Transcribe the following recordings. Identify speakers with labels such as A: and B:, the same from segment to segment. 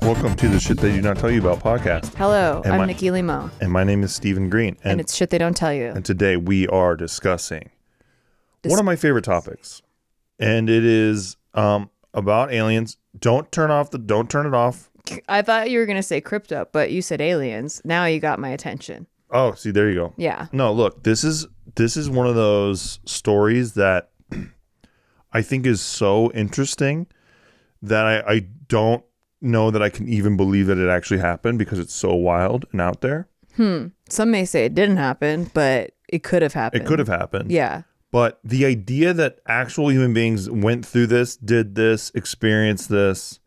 A: Welcome to the Shit They Do Not Tell You About podcast.
B: Hello, I'm Nikki Limo.
A: And my name is Stephen Green.
B: And it's Shit They Don't Tell You.
A: And today we are discussing one of my favorite topics. And it is about aliens. Don't turn it off.
B: I thought you were going to say crypto, but you said aliens. Now you got my attention.
A: Oh, see, there you go.
B: Yeah.
A: No, look, this is one of those stories that I think is so interesting that I don't know that I can even believe that it actually happened because it's so wild and out there.
B: Some may say it didn't happen, but it could have happened.
A: It could have happened.
B: Yeah.
A: But the idea that actual human beings went through this, did this, experienced this,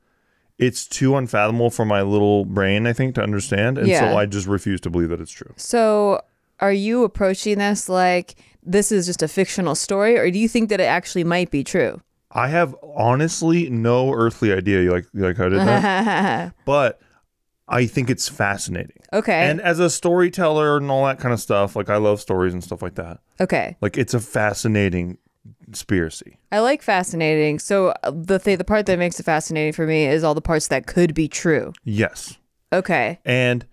A: it's too unfathomable for my little brain, I think, to understand. And so I just refuse to believe that it's true.
B: So are you approaching this like this is just a fictional story, or do you think that it actually might be true?
A: I have honestly no earthly idea. You like how I did that? But I think it's fascinating.
B: Okay.
A: And as a storyteller and all that kind of stuff, like I love stories and stuff like that.
B: Okay.
A: Like it's a fascinating conspiracy.
B: I like fascinating. So the part that makes it fascinating for me is all the parts that could be true.
A: Yes.
B: Okay.
A: And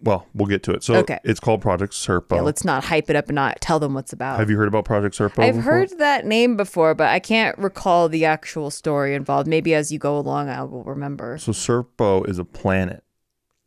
A: well, we'll get to it. So It's called Project Serpo.
B: Yeah, let's not hype it up and not tell them what's about.
A: Have you heard about Project Serpo
B: I've
A: before?
B: heard that name before, but I can't recall the actual story involved. Maybe as you go along, I will remember.
A: So Serpo is a planet.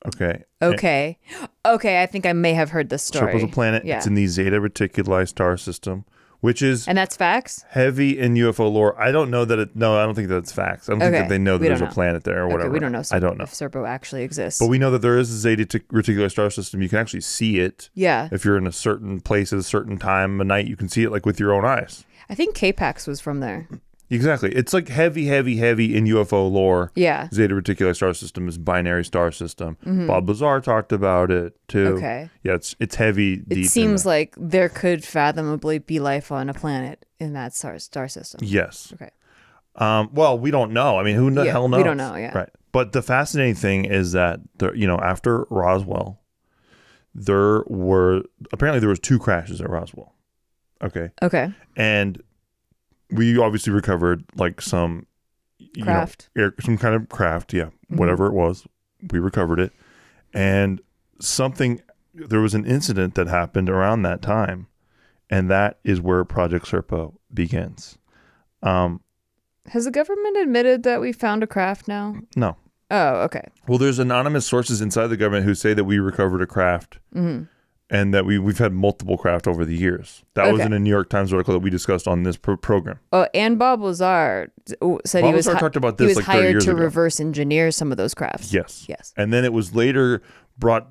A: Okay.
B: Okay, I think I may have heard this story.
A: Serpo's a planet. Yeah. It's in the Zeta Reticuli star system, which is...
B: And that's facts?
A: Heavy in UFO lore. I don't know that I don't think that's facts. I don't think that they know that there's a planet there or whatever.
B: We don't know.
A: I don't know
B: if Serpo actually exists.
A: But we know that there is a Zeta Reticuli star system. You can actually see it.
B: Yeah.
A: If you're in a certain place at a certain time of night, you can see it like with your own eyes.
B: I think K-Pax was from there.
A: Exactly. It's like heavy in UFO lore.
B: Yeah.
A: Zeta Reticuli star system is binary star system. Bob Lazar talked about it too. Okay. Yeah, it's heavy, deep.
B: It seems like there could fathomably be life on a planet in that star system.
A: Yes.
B: Okay.
A: Well, we don't know. I mean, who the hell knows?
B: We don't know, yeah.
A: Right. But the fascinating thing is that after Roswell, there was two crashes at Roswell. Okay.
B: Okay.
A: And we obviously recovered like some
B: craft,
A: some kind of craft, whatever it was. We recovered it, and there was an incident that happened around that time, and that is where Project Serpo begins.
B: Has the government admitted that we found a craft now?
A: No.
B: Oh, okay.
A: Well, there's anonymous sources inside the government who say that we recovered a craft. And that we've had multiple craft over the years. That was in a New York Times article that we discussed on this program.
B: Oh, and Bob Lazar said he was
A: talked about this like 30
B: hired
A: years
B: to
A: ago.
B: Reverse engineer some of those crafts.
A: Yes. And then it was later brought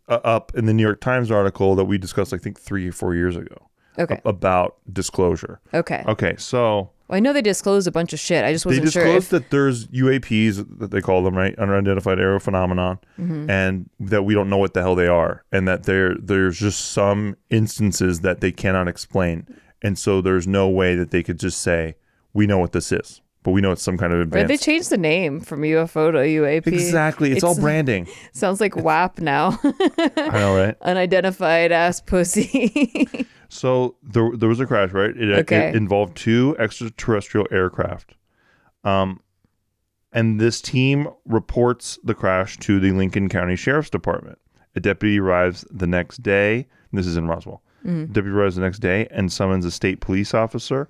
A: up in the New York Times article that we discussed, I think, 3 or 4 years ago.
B: Okay.
A: About disclosure. Okay, so...
B: Well, I know they disclosed a bunch of shit. I just wasn't sure.
A: They disclosed that there's UAPs, that they call them, right? Unidentified aerial phenomenon, and that we don't know what the hell they are, and that there's just some instances that they cannot explain, and so there's no way that they could just say, we know what this is, but we know it's some kind of advanced...
B: Right, they changed the name from UFO to UAP.
A: Exactly. It's all branding.
B: Sounds like WAP now.
A: I know, right?
B: Unidentified ass pussy.
A: So there was a crash, right? It involved 2 extraterrestrial aircraft. And this team reports the crash to the Lincoln County Sheriff's Department. A deputy arrives the next day. This is in Roswell. Deputy arrives the next day and summons a state police officer.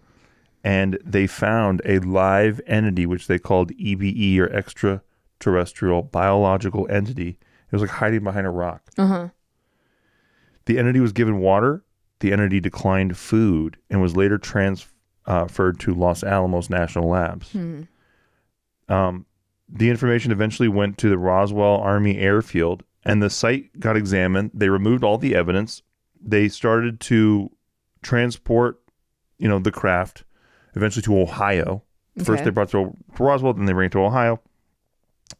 A: And they found a live entity, which they called EBE, or extraterrestrial biological entity. It was like hiding behind a rock. The entity was given water. The entity declined food and was later transferred to Los Alamos National Labs. The information eventually went to the Roswell Army Airfield, and the site got examined. They removed all the evidence. They started to transport, the craft eventually to Ohio. First they brought it to Roswell, then they bring it to Ohio.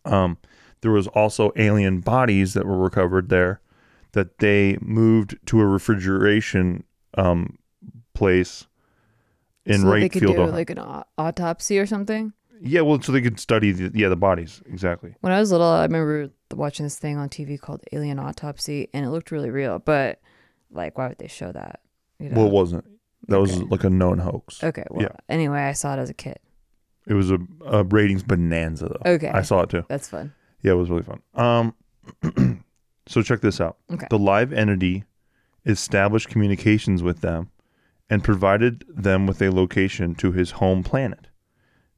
A: There was also alien bodies that were recovered there, that they moved to a refrigeration place in Wright
B: they could
A: Field,
B: do
A: Ohio.
B: like an autopsy or something?
A: Yeah, well, so they could study the bodies. Exactly.
B: When I was little, I remember watching this thing on TV called Alien Autopsy, and it looked really real. But, like, why would they show that?
A: Well, it wasn't. That was like a known hoax.
B: Okay, well, anyway, I saw it as a kid.
A: It was a ratings bonanza, though.
B: Okay.
A: I saw it, too.
B: That's fun.
A: Yeah, it was really fun. So check this out.
B: Okay.
A: The live entity established communications with them and provided them with a location to his home planet.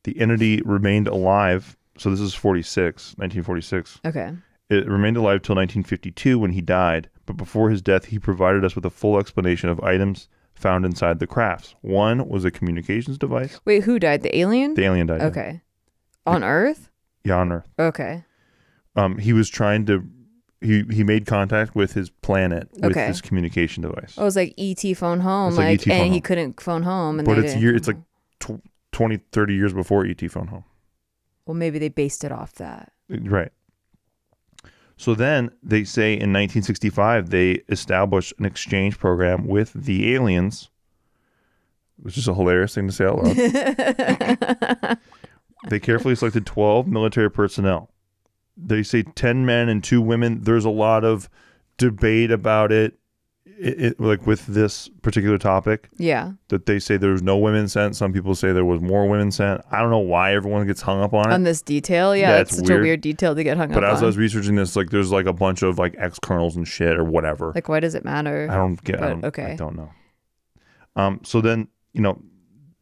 A: The entity remained alive. So this is 1946.
B: Okay.
A: It remained alive till 1952 when he died. But before his death, he provided us with a full explanation of items found inside the crafts. One was a communications device.
B: Wait, who died? The alien?
A: The alien died.
B: Okay. On Earth?
A: Yeah, on Earth.
B: Okay.
A: He was trying to... He made contact with his planet with this communication device.
B: Oh, it was like E.T. phone home.
A: It's like ET phone
B: and
A: home.
B: he couldn't phone home.
A: But it's like 20, 30 years before E.T. phone home.
B: Well, maybe they based it off that.
A: Right. So then they say in 1965, they established an exchange program with the aliens, which is a hilarious thing to say out loud. They carefully selected 12 military personnel. They say 10 men and 2 women. There's a lot of debate about it, like with this particular topic.
B: Yeah.
A: That they say there was no women sent. Some people say there was more women sent. I don't know why everyone gets hung up on it.
B: On this detail? Yeah, it's such a weird detail to get hung up on.
A: But as I was researching this, like there's like a bunch of like ex-colonels and shit or whatever.
B: Like, why does it matter?
A: I don't know. So then,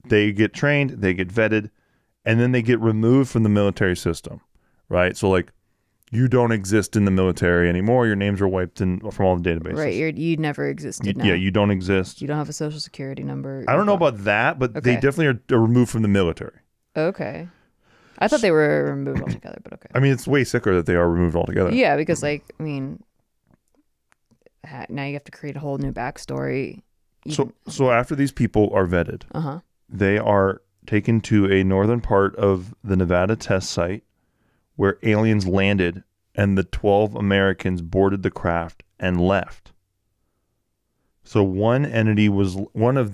A: they get trained, they get vetted, and then they get removed from the military system, right? So like, you don't exist in the military anymore. Your names are wiped from all the databases.
B: Right, you never existed now.
A: Yeah, you don't exist.
B: You don't have a social security number.
A: I don't know about that, but they definitely are removed from the military.
B: Okay. I thought they were removed altogether, but okay.
A: I mean, it's way sicker that they are removed altogether.
B: Yeah, because now you have to create a whole new backstory.
A: So after these people are vetted, they are taken to a northern part of the Nevada test site where aliens landed and the 12 Americans boarded the craft and left. So one of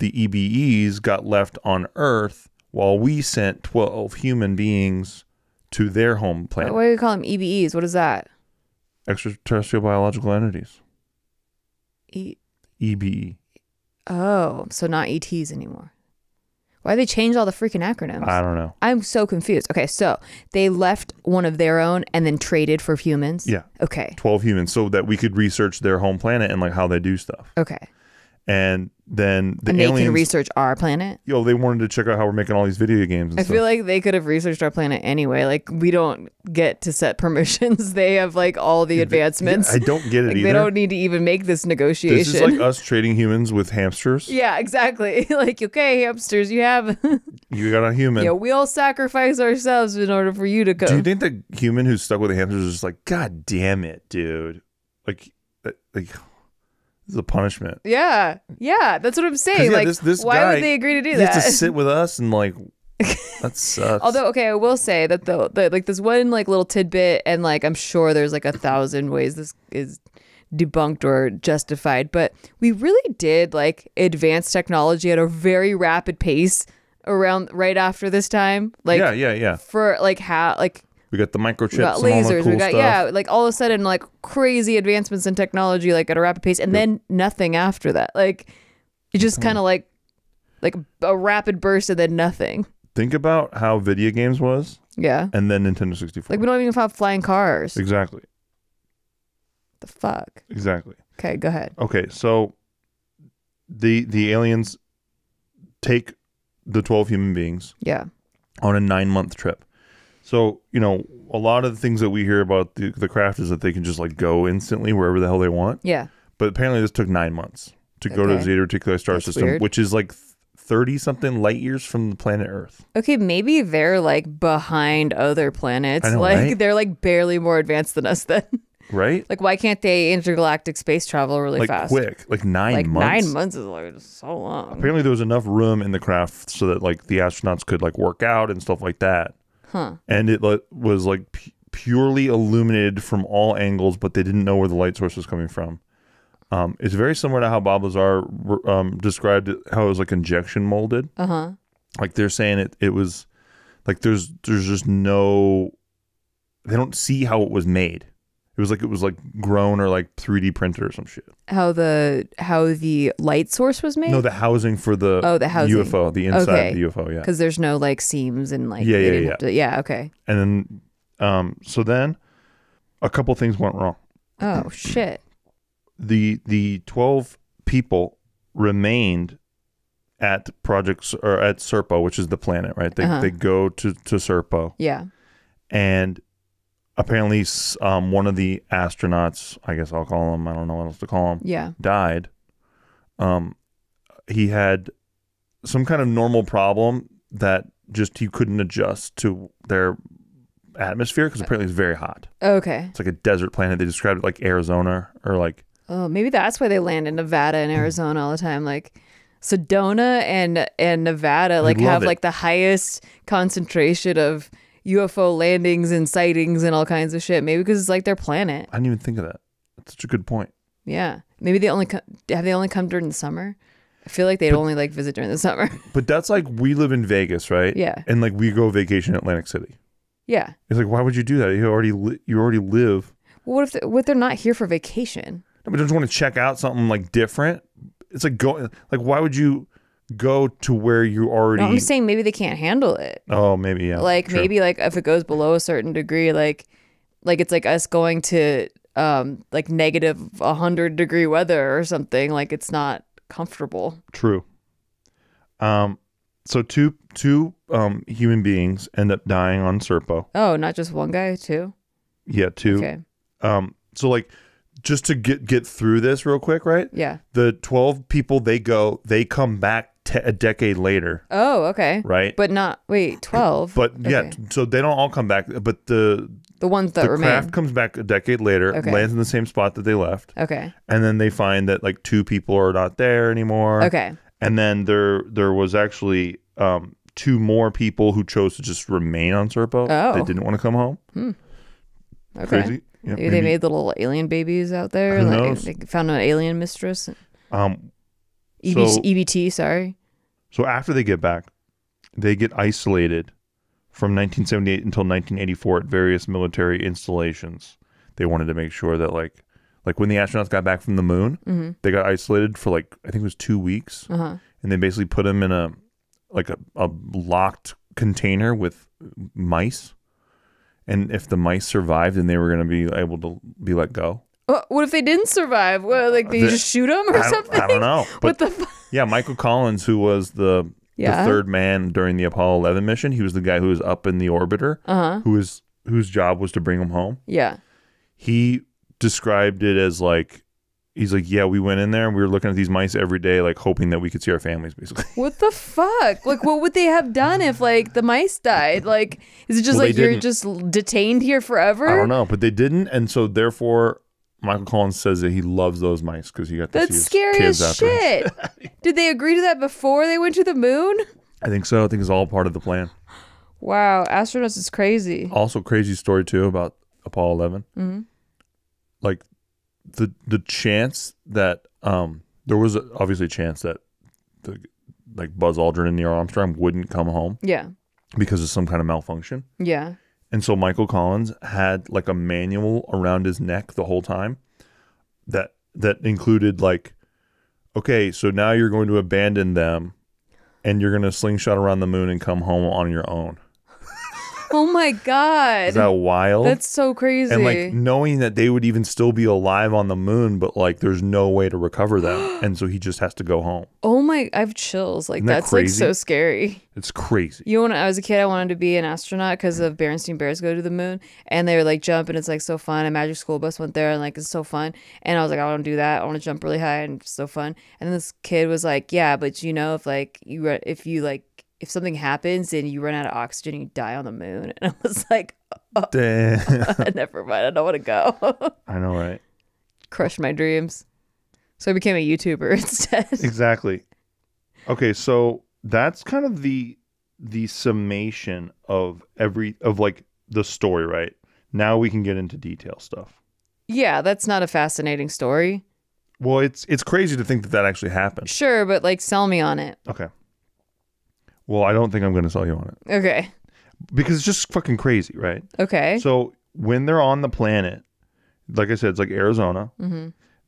A: the EBEs got left on Earth while we sent 12 human beings to their home planet.
B: Why do you call them EBEs? What is that?
A: Extraterrestrial biological entities. EBE.
B: Oh, so not ETs anymore. Why they change all the freaking acronyms?
A: I don't know.
B: I'm so confused. Okay, so they left one of their own and then traded for humans?
A: Yeah.
B: Okay.
A: 12 humans so that we could research their home planet and like how they do stuff.
B: Okay.
A: And then the
B: aliens... they
A: can
B: research our planet?
A: They wanted to check out how we're making all these video games and
B: I feel like they could have researched our planet anyway. Like, we don't get to set permissions. They have like all the advancements.
A: I don't get it either.
B: They don't need to even make this negotiation.
A: This is like us trading humans with hamsters.
B: Yeah, exactly. Like, okay, hamsters, you have...
A: you got a human.
B: Yeah, we all sacrifice ourselves in order for you to go.
A: Do you think the human who's stuck with the hamsters is just like, God damn it, dude? Like this is a punishment.
B: Yeah, that's what I'm saying.
A: Yeah,
B: like,
A: this
B: why
A: guy,
B: would they agree to do
A: he
B: that?
A: Has to sit with us and like, that sucks.
B: Although, okay, I will say that the like this one like little tidbit, and like I'm sure there's like 1,000 ways this is debunked or justified, but we really did like advance technology at a very rapid pace around right after this time. Like,
A: yeah.
B: For like how like.
A: We got the microchips,
B: we got lasers,
A: and all the cool stuff.
B: like all of a sudden, like crazy advancements in technology, like at a rapid pace, and then nothing after that. Like it just kind of like a rapid burst and then nothing.
A: Think about how video games was.
B: Yeah.
A: And then Nintendo 64.
B: Like we don't even have flying cars.
A: Exactly.
B: The fuck.
A: Exactly.
B: Okay, go ahead.
A: Okay, so the aliens take the 12 human beings.
B: Yeah.
A: On a 9-month trip. So, a lot of the things that we hear about the craft is that they can just like go instantly wherever the hell they want.
B: Yeah.
A: But apparently this took 9 months to go to the Zeta Reticuli star system,
B: weird.
A: Which is like 30-something light years from the planet Earth.
B: Okay, maybe they're like behind other planets.
A: I know,
B: like
A: right?
B: They're like barely more advanced than us then.
A: Right?
B: Like, why can't they intergalactic space travel really fast?
A: Quick. Like 9 months.
B: 9 months is like so long.
A: Apparently there was enough room in the craft so that like the astronauts could like work out and stuff like that.
B: Huh.
A: And it was like purely illuminated from all angles, but they didn't know where the light source was coming from. It's very similar to how Bob Lazar described it, how it was like injection molded. Like they're saying it was like there's just no, they don't see how it was made. It was like grown or like 3D printed or some shit.
B: How the light source was made?
A: No, the housing for the
B: housing.
A: UFO, the inside of the UFO, yeah.
B: Because there's no like seams and like
A: yeah.
B: yeah, okay.
A: And then so then a couple things went wrong.
B: Oh shit.
A: The 12 people remained at projects or at Serpo, which is the planet, right? They go to Serpo.
B: Yeah.
A: And apparently one of the astronauts, I guess I'll call him, I don't know what else to call him, died. He had some kind of normal problem that just he couldn't adjust to their atmosphere because apparently it's very hot.
B: Okay.
A: It's like a desert planet. They described it like Arizona or like...
B: Oh, maybe that's why they land in Nevada and Arizona all the time. Like Sedona and Nevada like have like the highest concentration of UFO landings and sightings and all kinds of shit. Maybe because it's like their planet.
A: I didn't even think of that. That's such a good point.
B: Yeah. Maybe they only come during the summer? I feel like they'd only like visit during the summer.
A: But that's like we live in Vegas, right?
B: Yeah.
A: And like we go vacation in Atlantic City.
B: Yeah.
A: It's like, why would you do that? You already live.
B: Well, what if they're not here for vacation?
A: No, but don't you want to check out something like different? It's like why would you go to where you already...
B: No, I'm saying maybe they can't handle it.
A: Oh, maybe, yeah.
B: Like
A: true.
B: maybe like if it goes below a certain degree, like it's like us going to like negative 100-degree weather or something. Like it's not comfortable.
A: True. So two human beings end up dying on Serpo.
B: Oh, not just one guy, too?
A: Yeah, two.
B: Okay.
A: So like just to get through this real quick, right?
B: Yeah.
A: The 12 people they come back a decade later.
B: Oh, okay.
A: Right?
B: But not 12.
A: But
B: okay.
A: yeah, so they don't all come back, but the
B: ones that remain. The
A: craft comes back a decade later, lands in the same spot that they left.
B: Okay.
A: And then they find that like 2 people are not there anymore.
B: Okay.
A: And then there was actually 2 more people who chose to just remain on Serpo.
B: Oh.
A: They didn't want to come home.
B: Okay.
A: Crazy. Yeah,
B: maybe they made little alien babies out there.
A: Who
B: like
A: knows?
B: They found an alien mistress.
A: So,
B: EBT, sorry.
A: So after they get back, they get isolated from 1978 until 1984 at various military installations. They wanted to make sure that like when the astronauts got back from the moon, they got isolated for like, I think it was 2 weeks. And they basically put them in a locked container with mice. And if the mice survived, then they were going to be able to be let go.
B: What if they didn't survive? What, like they just shoot them or something?
A: I don't know.
B: What the
A: yeah, Michael Collins, who was the third man during the Apollo 11 mission, he was the guy who was up in the orbiter, whose job was to bring them home.
B: Yeah.
A: He described it as like, he's like, yeah, we went in there and we were looking at these mice every day, like hoping that we could see our families, basically.
B: What the fuck? Like, what would they have done if like the mice died? Like, is it just like you're just detained here forever?
A: I don't know, but they didn't. And so therefore, Michael Collins says that he loves those mice because he got to see his
B: scary
A: kids
B: as shit. Did they agree to that before they went to the moon?
A: I think so. I think it's all part of the plan.
B: Wow, astronauts is crazy.
A: Also, crazy story too about Apollo 11. Like the chance that there was obviously a chance that like Buzz Aldrin and Neil Armstrong wouldn't come home.
B: Yeah.
A: Because of some kind of malfunction.
B: Yeah.
A: And so Michael Collins had like a manual around his neck the whole time that included like, okay, so now you're going to abandon them and you're going to slingshot around the moon and come home on your own.
B: Oh my God.
A: Is that wild?
B: That's so crazy.
A: And like knowing that they would even still be alive on the moon, but like there's no way to recover them. And so he just has to go home.
B: Oh my, I have chills. Like that's
A: crazy?
B: Like so scary.
A: It's crazy.
B: You know, when I was a kid, I wanted to be an astronaut because of Berenstain Bears Go to the Moon. And they were like jump and it's like so fun. A Magic School Bus went there and like it's so fun. And I was like, I want to do that. I want to jump really high and it's so fun. And then this kid was like, yeah, but you know, if something happens and you run out of oxygen, you die on the moon. And I was like, oh, never mind. I don't want to go.
A: I know, right?
B: Crushed my dreams. So I became a YouTuber instead.
A: Exactly. Okay, so that's kind of the summation of like the story, right? Now we can get into detail stuff.
B: Yeah, that's not a fascinating story.
A: Well, it's crazy to think that actually happened.
B: Sure, but like sell me on it.
A: Okay. Well, I don't think I'm going to sell you on it.
B: Okay.
A: Because it's just fucking crazy, right?
B: Okay.
A: So when they're on the planet, like I said, it's like Arizona.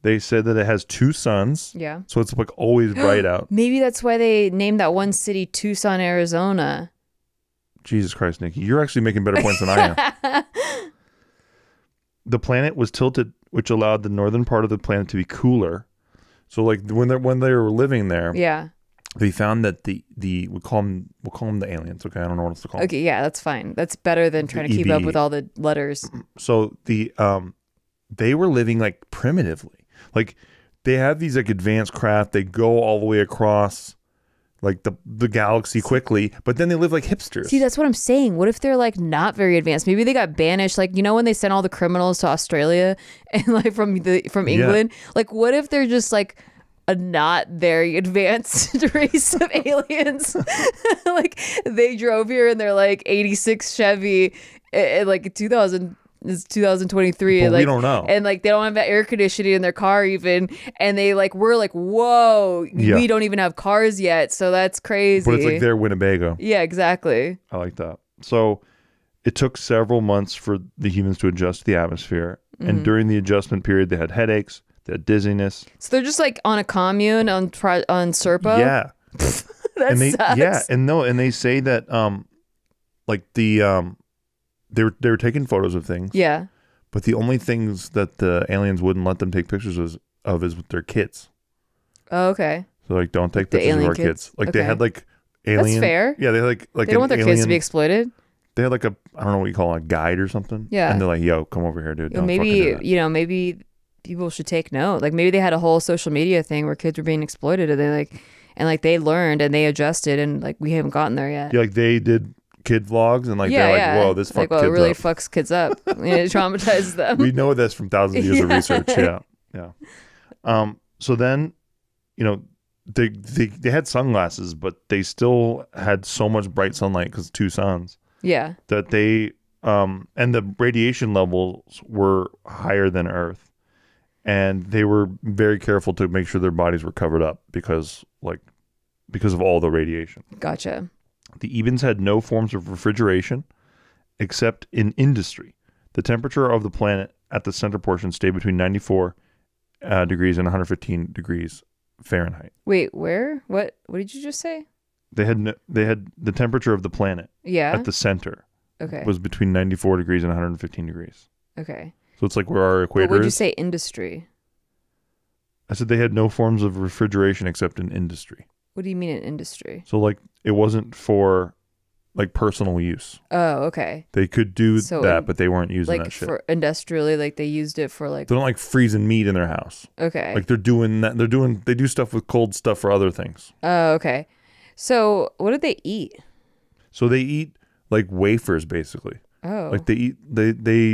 A: They said that it has 2 suns.
B: Yeah.
A: So it's like always bright out.
B: Maybe that's why they named that one city Tucson, Arizona.
A: Jesus Christ, Nikki. You're actually making better points than I am. the planet was tilted, which allowed the northern part of the planet to be cooler. So like when they were living there,
B: yeah,
A: they found that the we'll call them the aliens. Okay, I don't know what else to call them.
B: Okay, yeah, that's fine. That's better than trying to keep up with all the letters.
A: So they were living like primitively. Like they have these like advanced craft. They go all the way across like the galaxy quickly, but then they live like hipsters.
B: See, that's what I'm saying. What if they're like not very advanced? Maybe they got banished. Like, you know, when they sent all the criminals to Australia and like from England, like what if they're just like a not very advanced race of aliens? Like they drove here in their like 86 Chevy like 2000. It's 2023
A: But
B: and like
A: we don't know.
B: And like they don't have that air conditioning in their car even, and they like we're like, whoa, we don't even have cars yet, so that's crazy.
A: But it's like their Winnebago.
B: Yeah, exactly.
A: I like that. So it took several months for the humans to adjust to the atmosphere, and during the adjustment period they had headaches, they had dizziness. So
B: they're just like on a commune on Serpo.
A: Yeah.
B: That sucks.
A: Yeah, and they say that like the they were taking photos of things.
B: Yeah.
A: But the only things that the aliens wouldn't let them take pictures of is with their kids.
B: Oh, okay.
A: So like, don't take pictures of our kids. Like they had like alien.
B: That's fair.
A: Yeah, they had like
B: they don't want their kids to be exploited.
A: They had like a, I don't know what you call it, a guide or something.
B: Yeah.
A: And they're like, yo, come over here, dude. Don't
B: maybe maybe people should take note. Like maybe they had a whole social media thing where kids were being exploited, and they learned and they adjusted, and like we haven't gotten there yet.
A: Yeah, like they did kid vlogs, and like they're like, whoa, this fucks kids up.
B: It really fucks kids up. It traumatizes them.
A: We know this from thousands of years of research. Yeah. So then, you know, they had sunglasses, but they still had so much bright sunlight because 2 suns.
B: Yeah.
A: That they and the radiation levels were higher than Earth, and they were very careful to make sure their bodies were covered up because of all the radiation.
B: Gotcha.
A: The Ebens had no forms of refrigeration except in industry. The temperature of the planet at the center portion stayed between 94 degrees and 115 degrees Fahrenheit.
B: Wait, where? What did you just say?
A: They had the temperature of the planet at the center.
B: Okay.
A: Was between 94 degrees and 115 degrees.
B: Okay.
A: So it's like where our equator is.
B: What did you say, industry?
A: I said they had no forms of refrigeration except in industry.
B: What do you mean in industry?
A: So like it wasn't for like personal use.
B: Oh, okay.
A: They could do that, but they weren't using
B: like
A: that shit.
B: For industrially, like they used it for like.
A: They don't like freezing meat in their house.
B: Okay.
A: Like they're doing that. They do stuff with cold stuff for other things.
B: Oh, okay. So what did they eat?
A: So they eat like wafers, basically.
B: Oh.
A: Like they eat. They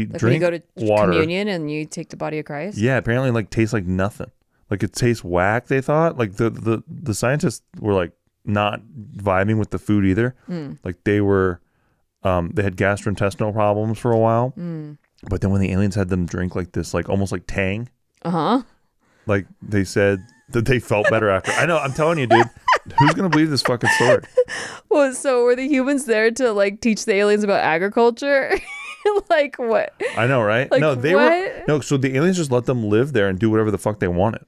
A: like drink when you go to water.
B: Communion and you take the body of Christ.
A: Yeah, apparently like tastes like nothing. Like it tastes whack, they thought. Like the scientists were like not vibing with the food either. Like they were they had gastrointestinal problems for a while. But then when the aliens had them drink like this, like almost like Tang. Like they said that they felt better after. I know, I'm telling you, dude. Who's gonna believe this fucking story?
B: Well, so were the humans there to like teach the aliens about agriculture? Like what?
A: I know, right?
B: Like,
A: no, they were no. So the aliens just let them live there and do whatever the fuck they wanted.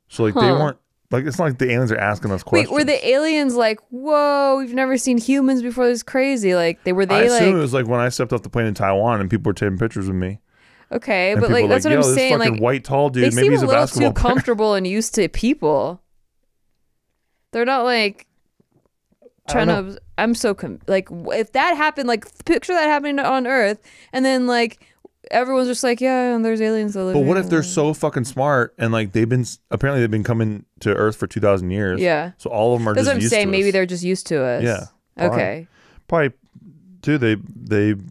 A: So like they weren't like, it's not like the aliens are asking us questions.
B: Wait, were the aliens like, whoa, we've never seen humans before, this is crazy? Like I
A: assume it was like when I stepped off the plane in Taiwan and people were taking pictures of me.
B: Okay, but like that's what I'm saying.
A: This fucking white tall dude. Maybe he's a basketball player. They seem a little too
B: comfortable and used to people. They're not like trying to. I'm so like if that happened, like picture that happening on Earth, and then like everyone's just like, yeah, and there's aliens that live here.
A: But what if they're so fucking smart and like they've been coming to Earth for 2,000 years?
B: Yeah.
A: So all of them are just used to us.
B: That's what I'm saying. Maybe they're just used to us.
A: Yeah.
B: Okay.
A: Probably too. They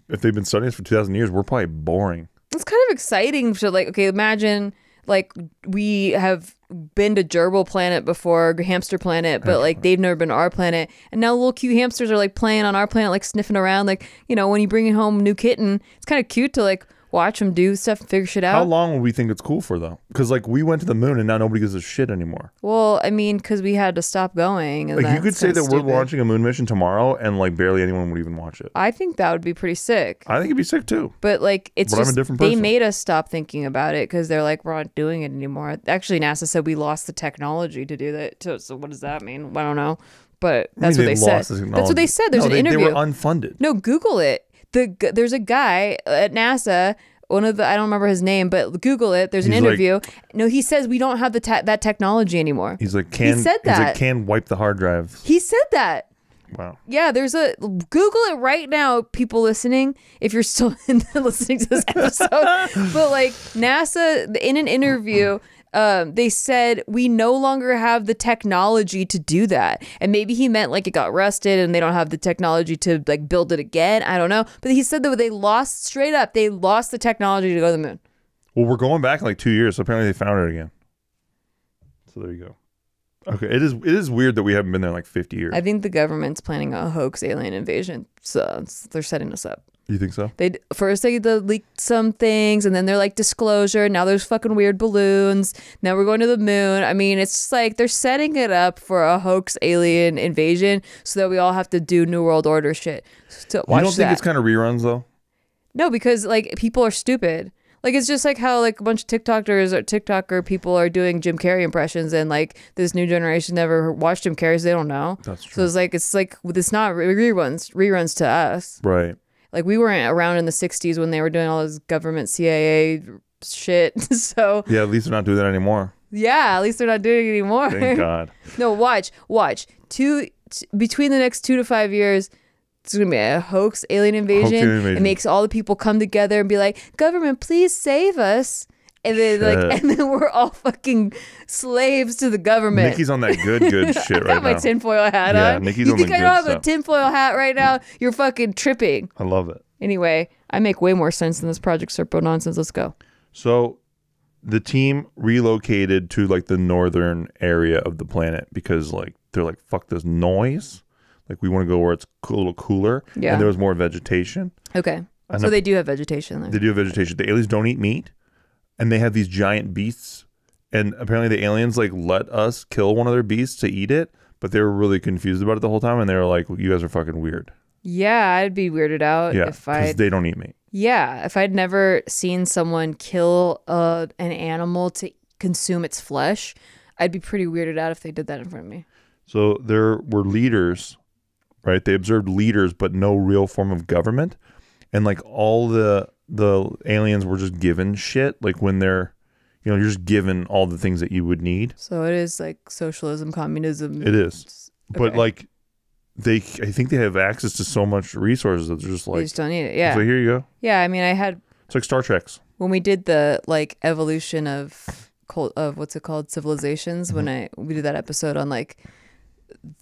A: if they've been studying us for 2,000 years, we're probably boring.
B: It's kind of exciting to like. Okay, imagine like we have been to Gerbil Planet before, Hamster Planet, but like they've never been to our planet, and now little cute hamsters are like playing on our planet, like sniffing around, like, you know, when you bring home a new kitten, it's kind of cute to like watch them do stuff and figure shit out.
A: How long would we think it's cool for though? Because like we went to the moon and now nobody gives a shit anymore.
B: Well, I mean, because we had to stop going. And
A: like you could say that we're launching a moon mission tomorrow and like barely anyone would even watch it.
B: I think that would be pretty sick.
A: I think it'd be sick too.
B: But like it's just,
A: I'm a different person.
B: They made us stop thinking about it because they're like, we're not doing it anymore. Actually, NASA said we lost the technology to do that. So what does that mean? I don't know. But that's what they said. That's what they said. There's an interview.
A: They were unfunded.
B: No, Google it. There's a guy at NASA I don't remember his name, but Google it. There's an interview. No, he says we don't have that technology anymore.
A: He's like,
B: he said that.
A: He's like, can wipe the hard drives.
B: He said that.
A: Wow.
B: Yeah, Google it right now, people listening, if you're still listening to this episode. But like NASA, in an interview, they said we no longer have the technology to do that. And maybe he meant like it got rusted and they don't have the technology to like build it again. I don't know. But he said that they lost the technology to go to the moon.
A: Well, we're going back in like 2 years. So apparently they found it again. So there you go. Okay, it is weird that we haven't been there in like 50 years.
B: I think the government's planning a hoax alien invasion, so they're setting us up.
A: You think so?
B: They leaked some things, and then they're like disclosure. Now there's fucking weird balloons. Now we're going to the moon. I mean, it's just like they're setting it up for a hoax alien invasion, so that we all have to do New World Order shit. So
A: you don't think it's kind of reruns though?
B: No, because like people are stupid. Like, it's just like how like a bunch of TikToker people are doing Jim Carrey impressions, and like this new generation never watched Jim Carrey, so they don't know.
A: That's true.
B: So it's not reruns to us.
A: Right.
B: Like, we weren't around in the 60s when they were doing all this government CIA shit. So
A: yeah, at least they're not doing that anymore.
B: Yeah, at least they're not doing it anymore.
A: Thank God.
B: No, watch. Between the next 2 to 5 years, it's going to be a hoax alien invasion. It makes all the people come together and be like, government, please save us. And then we're all fucking slaves to the government.
A: Nikki's on that good shit right now.
B: I got my tinfoil hat on.
A: Nikki's
B: you
A: on
B: think
A: the
B: I
A: good
B: don't have
A: stuff.
B: a tinfoil hat right now? You're fucking tripping.
A: I love it.
B: Anyway, I make way more sense than this Project Serpo nonsense. Let's go.
A: So the team relocated to like the northern area of the planet because like they're like, fuck this noise. Like, we want to go where it's a little cooler.
B: Yeah.
A: And there was more vegetation.
B: Okay. So they do have vegetation there.
A: They do have vegetation. The aliens don't eat meat. And they have these giant beasts. And apparently the aliens like let us kill one of their beasts to eat it. But they were really confused about it the whole time. And they were like, you guys are fucking weird.
B: Yeah, I'd be weirded out if
A: because they don't eat meat.
B: Yeah, if I'd never seen someone kill an animal to consume its flesh, I'd be pretty weirded out if they did that in front of me.
A: So there were leaders, right? They observed leaders, but no real form of government. And like all the aliens were just given shit. Like when they're, you're just given all the things that you would need.
B: So it is like socialism, communism.
A: It is.
B: Okay.
A: But like I think they have access to so much resources that they're just like.
B: They just don't need it. Yeah.
A: So here you go.
B: Yeah. I mean,
A: it's like Star Trek's.
B: When we did the like evolution of what's it called? Civilizations.
A: Mm-hmm.
B: When we did that episode on like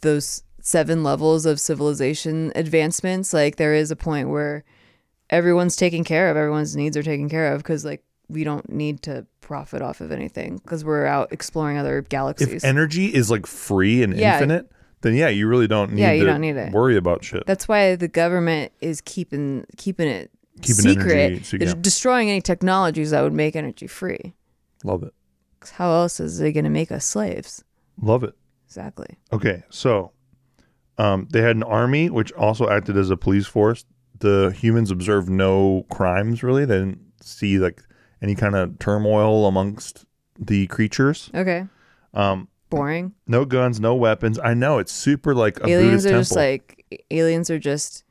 B: those 7 levels of civilization advancements, like there is a point where everyone's taken care of, everyone's needs are taken care of, because like we don't need to profit off of anything because we're out exploring other galaxies.
A: If energy is like free and infinite, then you really don't need
B: you don't need it.
A: Worry about shit.
B: That's why the government is keeping it
A: secret.
B: They're destroying any technologies that would make energy free.
A: Love it.
B: How else is they going to make us slaves?
A: Love it.
B: Exactly.
A: Okay, so they had an army which also acted as a police force. The humans observed no crimes, really. They didn't see like any kind of turmoil amongst the creatures.
B: Okay. Boring.
A: No guns, no weapons. I know, it's super like a
B: aliens
A: Buddhist
B: are
A: temple.
B: just like aliens are just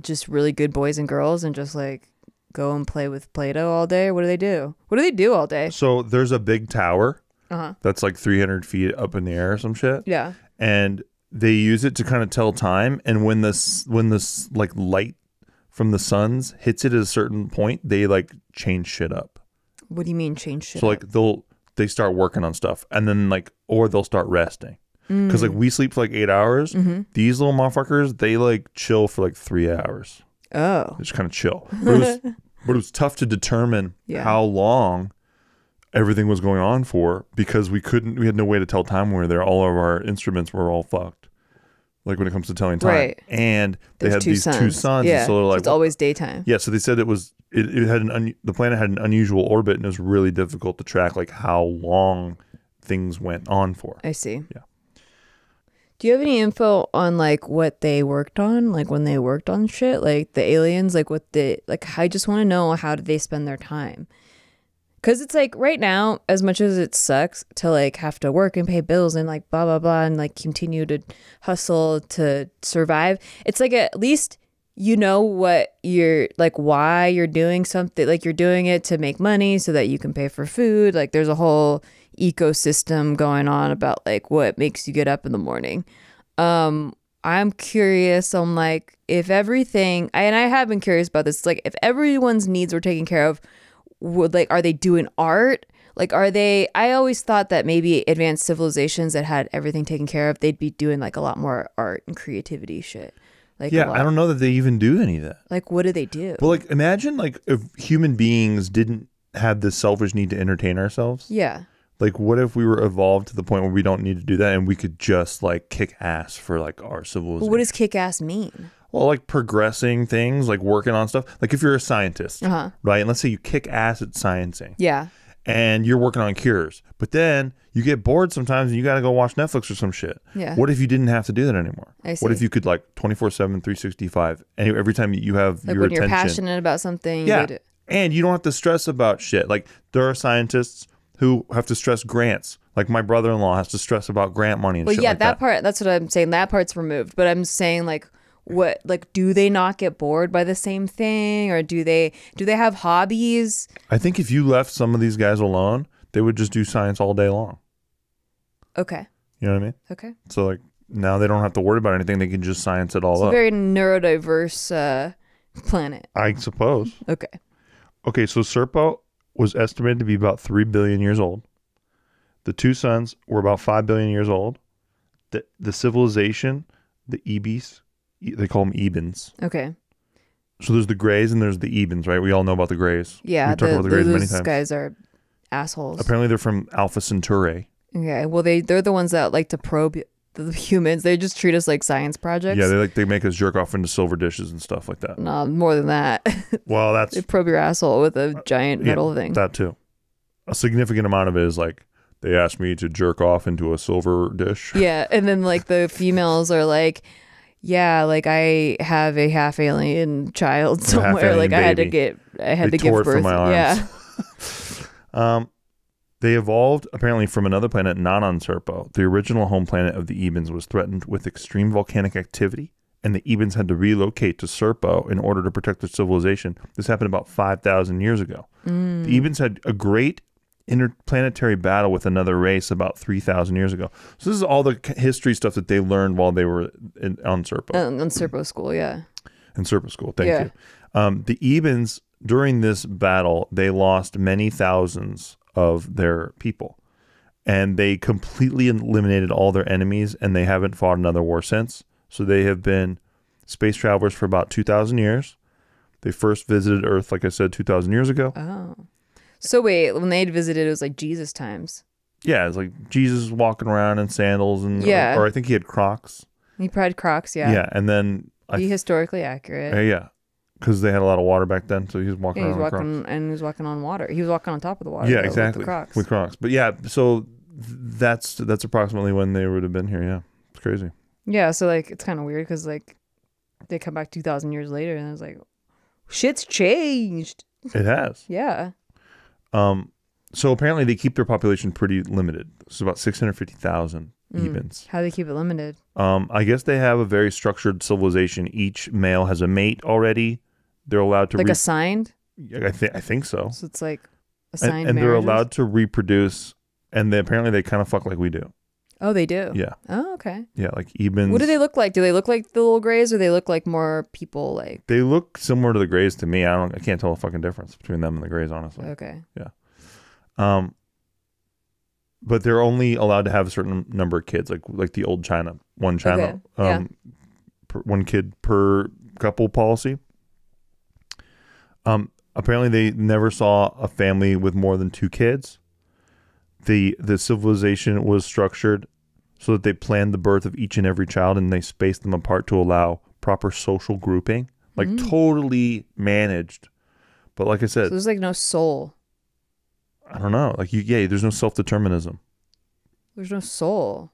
B: just really good boys and girls and just like go and play with Play-Doh all day. What do they do? What do they do all day?
A: So there's a big tower
B: Uh-huh.
A: that's like 300 feet up in the air or some shit.
B: Yeah.
A: And they use it to kind of tell time. And when this like light from the suns hits it at a certain point, they like change shit up.
B: What do you mean change shit
A: So
B: up?
A: like they start working on stuff, and then like, or they'll start resting. Because like we sleep for like 8 hours.
B: Mm-hmm.
A: These little motherfuckers, they like chill for like 3 hours.
B: Oh.
A: They just kind of chill. But it was tough to determine how long everything was going on for, because we had no way to tell time when we were there. All of our instruments were all fucked. Like when it comes to telling time.
B: Right.
A: And they
B: There's
A: had these two suns.
B: Yeah.
A: And so they're like,
B: it's always daytime.
A: Yeah. So they said it had the planet had an unusual orbit, and it was really difficult to track like how long things went on for.
B: I see.
A: Yeah.
B: Do you have any info on like what they worked on, like when they worked on shit, like the aliens, like I just want to know, how did they spend their time? Because it's like right now, as much as it sucks to like have to work and pay bills and like blah, blah, blah, and like continue to hustle to survive, it's like at least you know what you're like, why you're doing something, like you're doing it to make money so that you can pay for food. Like there's a whole ecosystem going on about like what makes you get up in the morning. I'm curious on like if everything, and I have been curious about this, like if everyone's needs were taken care of, would like, are they doing art? Like, are they, I always thought that maybe advanced civilizations that had everything taken care of, they'd be doing like a lot more art and creativity shit. Like,
A: yeah, I don't know that they even do any of that.
B: Like, what do they do?
A: But like, imagine like if human beings didn't have this selfish need to entertain ourselves.
B: Yeah.
A: Like, what if we were evolved to the point where we don't need to do that and we could just like kick ass for like our civilization?
B: But what does kick ass mean?
A: Well, like progressing things, like working on stuff. Like if you're a scientist, right? And let's say you kick ass at sciencing.
B: Yeah.
A: And you're working on cures. But then you get bored sometimes and you got to go watch Netflix or some shit.
B: Yeah.
A: What if you didn't have to do that anymore?
B: I see.
A: What if you could like 24/7, 365, and every time you have
B: like
A: your
B: when
A: attention.
B: You're passionate about something.
A: Yeah. And you don't have to stress about shit. Like there are scientists who have to stress grants. Like my brother-in-law has to stress about grant money and shit like that.
B: That part, that's what I'm saying. That part's removed. But I'm saying like, what, like, do they not get bored by the same thing, or do they have hobbies?
A: I think if you left some of these guys alone, they would just do science all day long.
B: Okay.
A: You know what I mean?
B: Okay.
A: So like now they don't have to worry about anything. They can just science it all
B: it's
A: up.
B: A very neurodiverse planet.
A: I suppose.
B: Okay.
A: Okay, so Serpo was estimated to be about 3 billion years old. The two suns were about 5 billion years old. The civilization, the Ebis, they call them Ebens.
B: Okay.
A: So there's the Greys and there's the Ebens, right? We all know about the Greys.
B: Yeah,
A: We've talked about the Greys many times.
B: Those guys are assholes.
A: Apparently they're from Alpha Centauri.
B: Okay, well they're the ones that like to probe the humans. They just treat us like science projects.
A: Yeah, they make us jerk off into silver dishes and stuff like that.
B: No, more than that.
A: Well, that's...
B: They probe your asshole with a giant metal thing.
A: That too. A significant amount of it is like, they asked me to jerk off into a silver dish.
B: Yeah, and then like the females are like, yeah, like I have a half alien child somewhere. Like I had to give birth.
A: From my arms.
B: Yeah.
A: They evolved apparently from another planet not on Serpo. The original home planet of the Ebens was threatened with extreme volcanic activity, and the Ebens had to relocate to Serpo in order to protect their civilization. This happened about 5,000 years ago. The Ebens had a great interplanetary battle with another race about 3,000 years ago. So this is all the history stuff that they learned while they were on Serpo.
B: On Serpo school, yeah.
A: In Serpo school, thank you. The Ebens, during this battle, they lost many thousands of their people. And they completely eliminated all their enemies, and they haven't fought another war since. So they have been space travelers for about 2,000 years. They first visited Earth, like I said, 2,000 years ago.
B: Oh. So wait, when they'd visited, it was like Jesus times.
A: Yeah, it's like Jesus walking around in sandals, and or I think he had Crocs.
B: He probably had Crocs, yeah.
A: Yeah, and then
B: be historically accurate.
A: Yeah, because they had a lot of water back then, so he was walking around with Crocs.
B: And he was walking on water. He was walking on top of the water.
A: Yeah, exactly.
B: With
A: Crocs. But yeah, so that's approximately when they would have been here. Yeah, it's crazy.
B: Yeah, so like it's kind of weird because like they come back 2,000 years later, and it's like shit's changed.
A: It has.
B: Yeah.
A: So apparently they keep their population pretty limited. It's about 650,000 Ebens.
B: How do they keep it limited?
A: I guess they have a very structured civilization. Each male has a mate already. They're allowed to
B: assigned.
A: I think so.
B: So it's like assigned,
A: and they're
B: marriages?
A: allowed to reproduce. And apparently they kind of fuck like we do.
B: Oh, they do.
A: Yeah.
B: Oh, okay.
A: Yeah, like Ebens.
B: What do they look like? Do they look like the little Greys, or they look like more people? Like
A: they look similar to the Greys to me. I can't tell a fucking difference between them and the Greys, honestly.
B: Okay.
A: Yeah. But they're only allowed to have a certain number of kids, like the old China, one China, one kid per couple policy. Apparently they never saw a family with more than 2 kids. The civilization was structured so that they planned the birth of each and every child, and they spaced them apart to allow proper social grouping, like totally managed. But like I said,
B: so there's like no soul.
A: I don't know. Like there's no self-determinism.
B: There's no soul.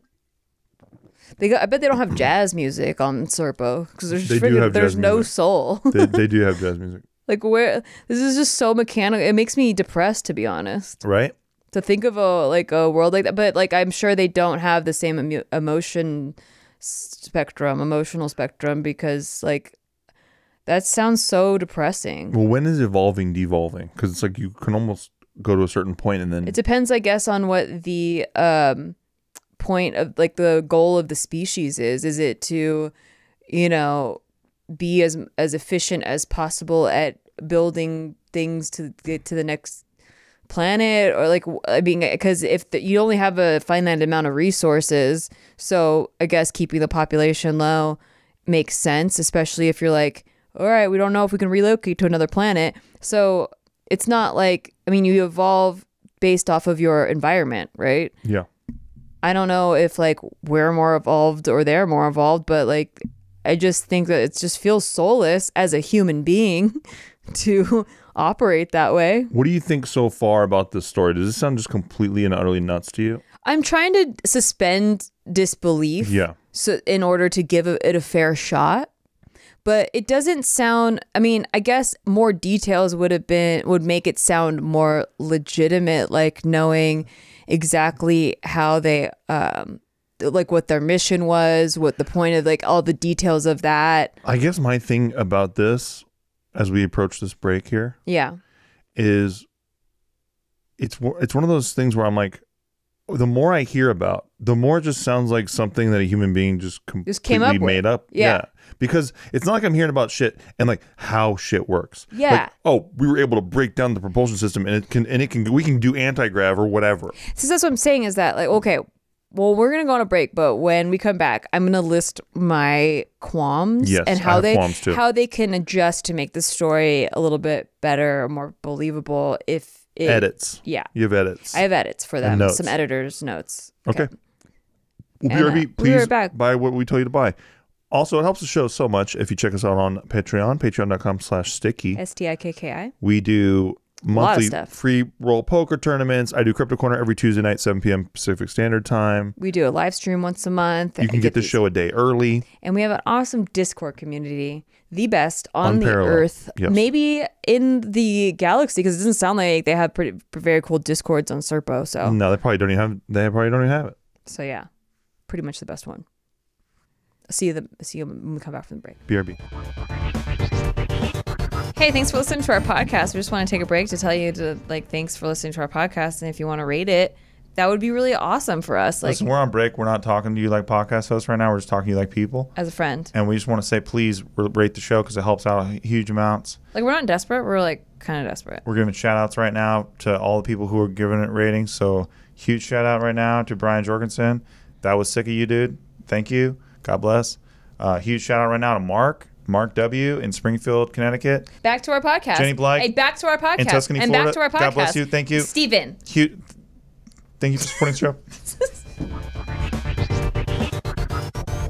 B: I bet they don't have jazz music on Serpo because there's no soul.
A: they do have jazz music.
B: Like this is just so mechanical. It makes me depressed, to be honest.
A: Right?
B: To think of a world like that, but like I'm sure they don't have the same emotional spectrum because like That sounds so depressing.
A: Well, when is evolving devolving? Because it's like you can almost go to a certain point and then...
B: It depends, I guess, on what the point of, like, the goal of the species is. Is it to, you know, be as efficient as possible at building things to get to the next planet? Or, like, I mean, because if you only have a finite amount of resources, so I guess keeping the population low makes sense, especially if you're like, all right, we don't know if we can relocate to another planet. So it's not like, I mean, you evolve based off of your environment, right?
A: Yeah.
B: I don't know if, like, we're more evolved or they're more evolved, but, like, I just think that it just feels soulless as a human being to operate that way.
A: What do you think so far about this story? Does this sound just completely and utterly nuts to you?
B: I'm trying to suspend disbelief.
A: Yeah.
B: So in order to give it a fair shot. But it doesn't sound, I mean, I guess more details would make it sound more legitimate, like knowing exactly how they, like what their mission was, what the point of, like, all the details of that.
A: I guess my thing about this, as we approach this break here, is it's one of those things where I'm like, the more I hear about, the more it just sounds like something that a human being just completely made up.
B: Yeah.
A: Because it's not like I'm hearing about shit and like how shit works.
B: Yeah.
A: Like, oh, we were able to break down the propulsion system and we can do anti-grav or whatever.
B: So that's what I'm saying is that, like, okay, well, we're going to go on a break, but when we come back, I'm going to list my qualms and how they can adjust to make the story a little bit better or more believable if
A: edits.
B: Yeah.
A: You have edits.
B: I have edits for them. Some editor's notes.
A: Okay. We'll be right back. Buy what we tell you to buy. Also, it helps the show so much if you check us out on Patreon, patreon.com/sticky.
B: STIKKI.
A: We do monthly free roll poker tournaments. I do Crypto Corner every Tuesday night, 7 p.m. Pacific Standard Time.
B: We do a live stream once a month.
A: You can get the show a day early.
B: And we have an awesome Discord community, the best on the earth, maybe in the galaxy, because it doesn't sound like they have very cool Discords on Serpo. So
A: no, they probably don't even have it.
B: So yeah, pretty much the best one. See you when we come back from the break.
A: BRB.
B: Hey, thanks for listening to our podcast. We just want to take a break to tell you thanks for listening to our podcast. And if you want to rate it, that would be really awesome for us. Like,
A: listen, we're on break. We're not talking to you like podcast hosts right now. We're just talking to you like people.
B: As a friend.
A: And we just want to say, please rate the show because it helps out huge amounts.
B: Like, we're not desperate. We're, like, kind of desperate.
A: We're giving shout outs right now to all the people who are giving it ratings. So huge shout out right now to Brian Jorgensen. That was sick of you, dude. Thank you. God bless. Huge shout out right now to Mark W. in Springfield, Connecticut.
B: Back to our podcast.
A: Jenny Blythe.
B: Hey, back to our podcast.
A: In Tuscany,
B: and
A: Florida.
B: Back to our podcast.
A: God bless you. Thank you.
B: Steven.
A: Thank you for supporting the show.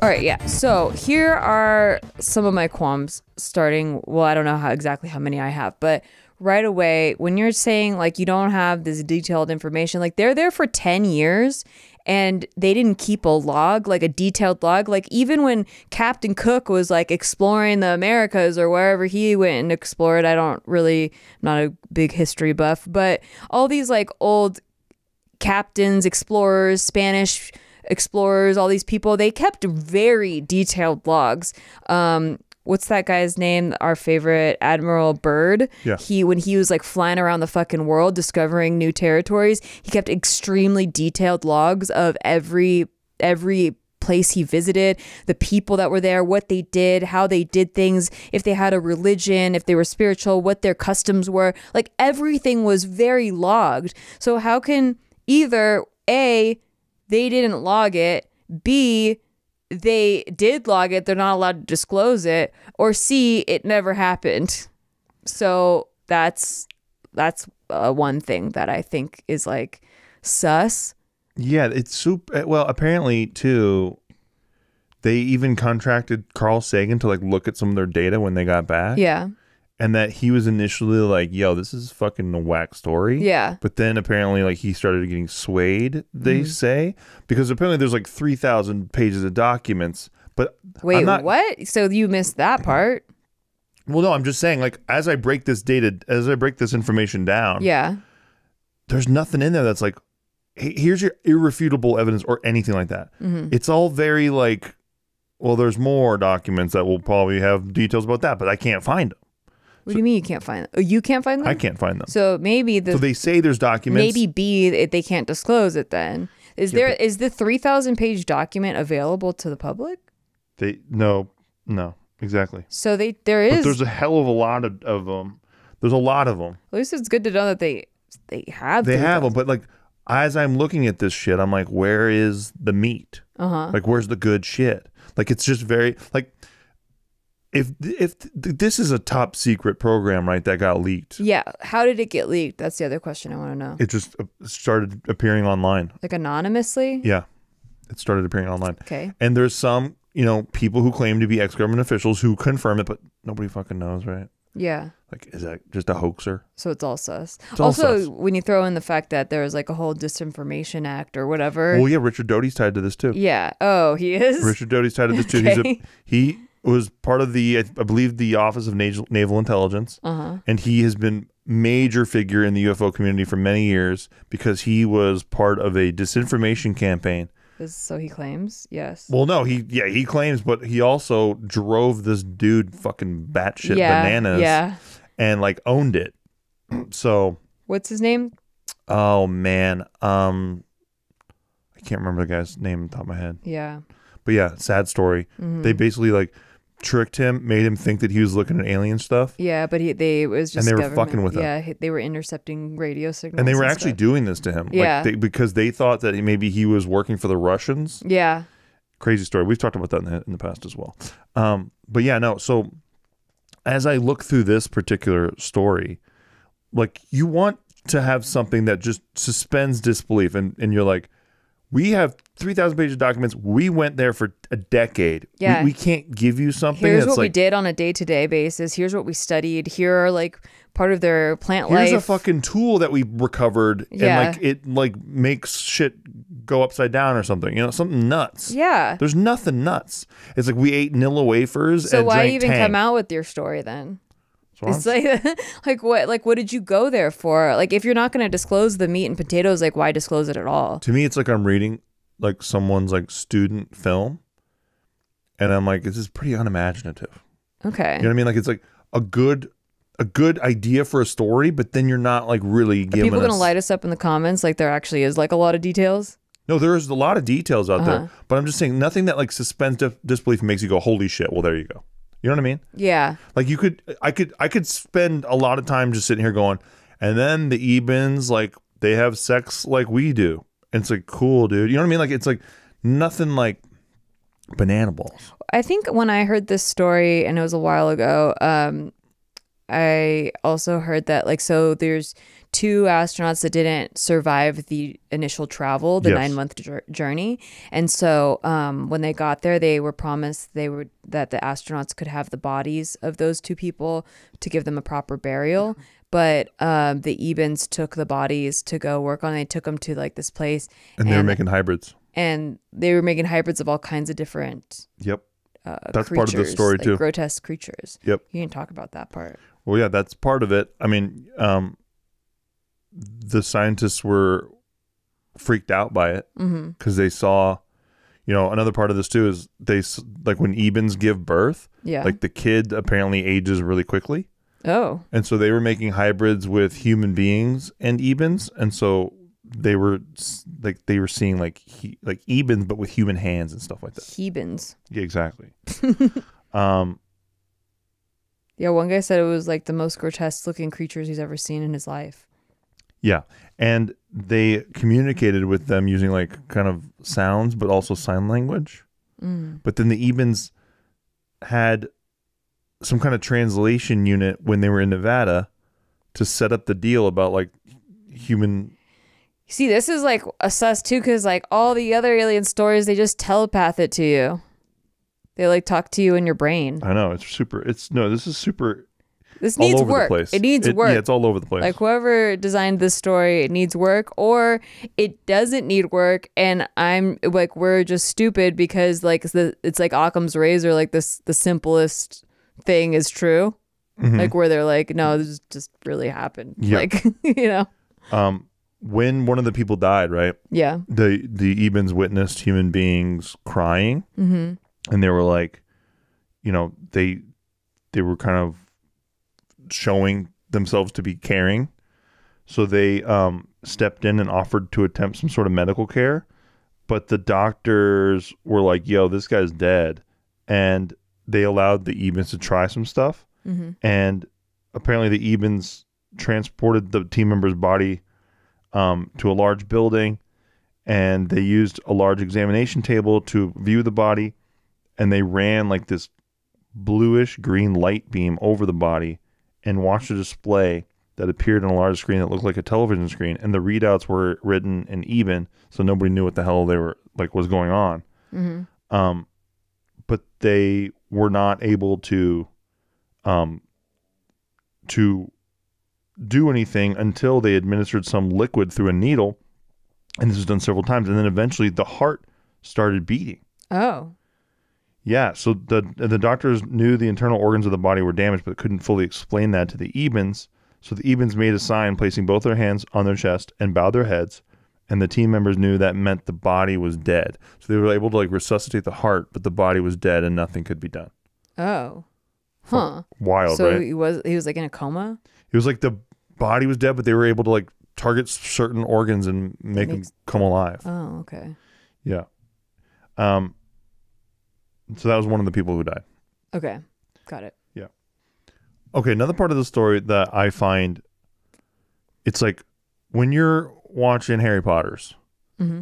B: All right, yeah. So here are some of my qualms starting. Well, I don't know exactly how many I have, but right away, when you're saying, like, you don't have this detailed information, like, they're there for 10 years and they didn't keep a log, like a detailed log. Like, even when Captain Cook was, like, exploring the Americas or wherever he went and explored, I'm not a big history buff, but all these, like, old captains, explorers, Spanish explorers, all these people, they kept very detailed logs. What's that guy's name? Our favorite, Admiral Byrd.
A: Yeah.
B: When he was, like, flying around the fucking world discovering new territories, he kept extremely detailed logs of every place he visited, the people that were there, what they did, how they did things, if they had a religion, if they were spiritual, what their customs were. Like, everything was very logged. So how can either A, they didn't log it, B, they did log it, they're not allowed to disclose it, or C, it never happened. So that's one thing that I think is, like, sus.
A: Yeah, it's super. Well, apparently too, they even contracted Carl Sagan to, like, look at some of their data when they got back.
B: Yeah.
A: And that he was initially like, yo, this is fucking a whack story.
B: Yeah.
A: But then apparently, like, he started getting swayed, they say. Because apparently there's, like, 3,000 pages of documents. But
B: wait, what? So you missed that part?
A: Well, no, I'm just saying, like, as I break this information down.
B: Yeah.
A: There's nothing in there that's like, hey, here's your irrefutable evidence or anything like that. Mm-hmm. It's all very, like, well, there's more documents that will probably have details about that, but I can't find them.
B: What do you mean you can't find them? Oh, you can't find them?
A: I can't find them.
B: So maybe
A: so they say there's documents.
B: Maybe B, they can't disclose it then. Is the 3,000 page document available to the public?
A: No, exactly.
B: So there is.
A: But there's a hell of a lot of them. There's a lot of them.
B: At least it's good to know that they have.
A: They have them, but like as I'm looking at this shit, I'm like, where is the meat? Like, where's the good shit? Like, it's just very like. If this is a top secret program, right, that got leaked.
B: Yeah. How did it get leaked? That's the other question I want to know.
A: It just started appearing online.
B: Like anonymously?
A: Yeah. It started appearing online.
B: Okay.
A: And there's some, people who claim to be ex-government officials who confirm it, but nobody fucking knows, right?
B: Yeah.
A: Like, is that just a hoaxer?
B: So it's all sus.
A: It's all sus.
B: When you throw in the fact that there was like a whole Disinformation Act or whatever.
A: Oh, yeah. Richard Doty's tied to this, too.
B: Yeah. Oh, he is?
A: Richard Doty's tied to this, too.
B: Okay.
A: He was part of I believe, the Office of Naval Intelligence. And he has been major figure in the UFO community for many years because he was part of a disinformation campaign.
B: So he claims, yes.
A: Well, no, he claims, but he also drove this dude fucking batshit bananas.
B: Yeah.
A: And like owned it. So
B: what's his name?
A: Oh man. I can't remember the guy's name on top of my head.
B: Yeah.
A: But yeah, sad story. They basically like tricked him, made him think that he was looking at alien stuff.
B: Yeah, but it was just
A: and they were fucking with him.
B: Yeah, they were intercepting radio signals.
A: And they were actually doing this to him.
B: Yeah.
A: Like because they thought that maybe he was working for the Russians.
B: Yeah.
A: Crazy story. We've talked about that in the past as well. But yeah, no. So as I look through this particular story, like you want to have something that just suspends disbelief. And you're like, we have 3,000 pages of documents. We went there for a decade.
B: Yeah.
A: We can't give you something.
B: Here's
A: that's
B: what
A: like,
B: we did on a day-to-day basis. Here's what we studied. Here are like part of their plant life.
A: Here's a fucking tool that we recovered.
B: Yeah.
A: And like it like makes shit go upside down or something. Something nuts.
B: Yeah.
A: There's nothing nuts. It's like we ate Nilla wafers
B: so
A: and
B: why
A: drank
B: even
A: Tang.
B: come out with your story then?
A: It's
B: like what did you go there for? Like if you're not going to disclose the meat and potatoes, like why disclose it at all?
A: To me, it's like I'm reading like someone's like student film, and I'm like, this is pretty unimaginative.
B: Okay.
A: You know what I mean? Like it's like a good idea for a story, but then you're not like really giving.
B: Are people going to light us up in the comments? Like there actually is like a lot of details.
A: No, there's a lot of details out there, but I'm just saying nothing that like suspends disbelief and makes you go, holy shit. Well, there you go. You know what I mean?
B: Yeah.
A: Like I could spend a lot of time just sitting here going, and then the Ebens, like they have sex like we do. And it's like, cool, dude. You know what I mean? Like it's like nothing like banana balls.
B: I think when I heard this story, and it was a while ago, I also heard that like, so there's 2 astronauts that didn't survive the initial travel, the 9-month journey. And so when they got there, they were promised that the astronauts could have the bodies of those 2 people to give them a proper burial. But the Ebens took the bodies to go work on it. They took them to like this place.
A: And they were making hybrids.
B: And they were making hybrids of all kinds of different
A: Yep. That's
B: creatures,
A: part of the story
B: like
A: too.
B: Grotesque creatures.
A: Yep.
B: You can talk about that part.
A: Well, yeah, that's part of it. I mean, the scientists were freaked out by it because they saw, another part of this too is like when Ebens give birth, like the kid apparently ages really quickly.
B: Oh.
A: And so they were making hybrids with human beings and Ebens, and so they were seeing like Ebens but with human hands and stuff like that.
B: Hebens.
A: Yeah, exactly.
B: Yeah, one guy said it was like the most grotesque looking creatures he's ever seen in his life.
A: Yeah, and they communicated with them using like kind of sounds, but also sign language. But then the Ebens had some kind of translation unit when they were in Nevada to set up the deal about like human.
B: See, this is like a sus too, because like all the other alien stories, they just telepath it to you. They like talk to you in your brain.
A: I know, it's super. This is super.
B: This needs work. It needs work.
A: Yeah, it's all over the place.
B: Like whoever designed this story, it needs work, or it doesn't need work. And I'm like, we're just stupid because like it's like Occam's razor. Like the simplest thing is true. Like where they're like, no, this just really happened. Yep. Like,
A: when one of the people died, right?
B: Yeah.
A: The Ebens witnessed human beings crying. and they were like, you know, they were kind of showing themselves to be caring. So they stepped in and offered to attempt some sort of medical care. But the doctors were like, yo, this guy's dead. And they allowed the Ebens to try some stuff.
B: Mm-hmm.
A: And apparently the Ebens transported the team member's body to a large building. And they used a large examination table to view the body. And they ran like this bluish green light beam over the body and watched a display that appeared on a large screen that looked like a television screen, and the readouts were written in Eben, so nobody knew what the hell they were like was going on.
B: Mm-hmm.
A: But they were not able to do anything until they administered some liquid through a needle, and this was done several times, and then eventually the heart started beating.
B: Oh.
A: Yeah, so the doctors knew the internal organs of the body were damaged, but couldn't fully explain that to the Ebens. So the Ebens made a sign, placing both their hands on their chest and bowed their heads, and the team members knew that meant the body was dead. So they were able to like resuscitate the heart, but the body was dead and nothing could be done.
B: Oh. Huh.
A: Wild,
B: so
A: right?
B: So he was like in a coma?
A: It was like the body was dead, but they were able to like target certain organs and make them come alive.
B: Oh, okay.
A: Yeah. So that was one of the people who died.
B: Okay. Got it.
A: Yeah. Okay, another part of the story that I find, it's like when you're watching Harry Potter's,
B: mm-hmm.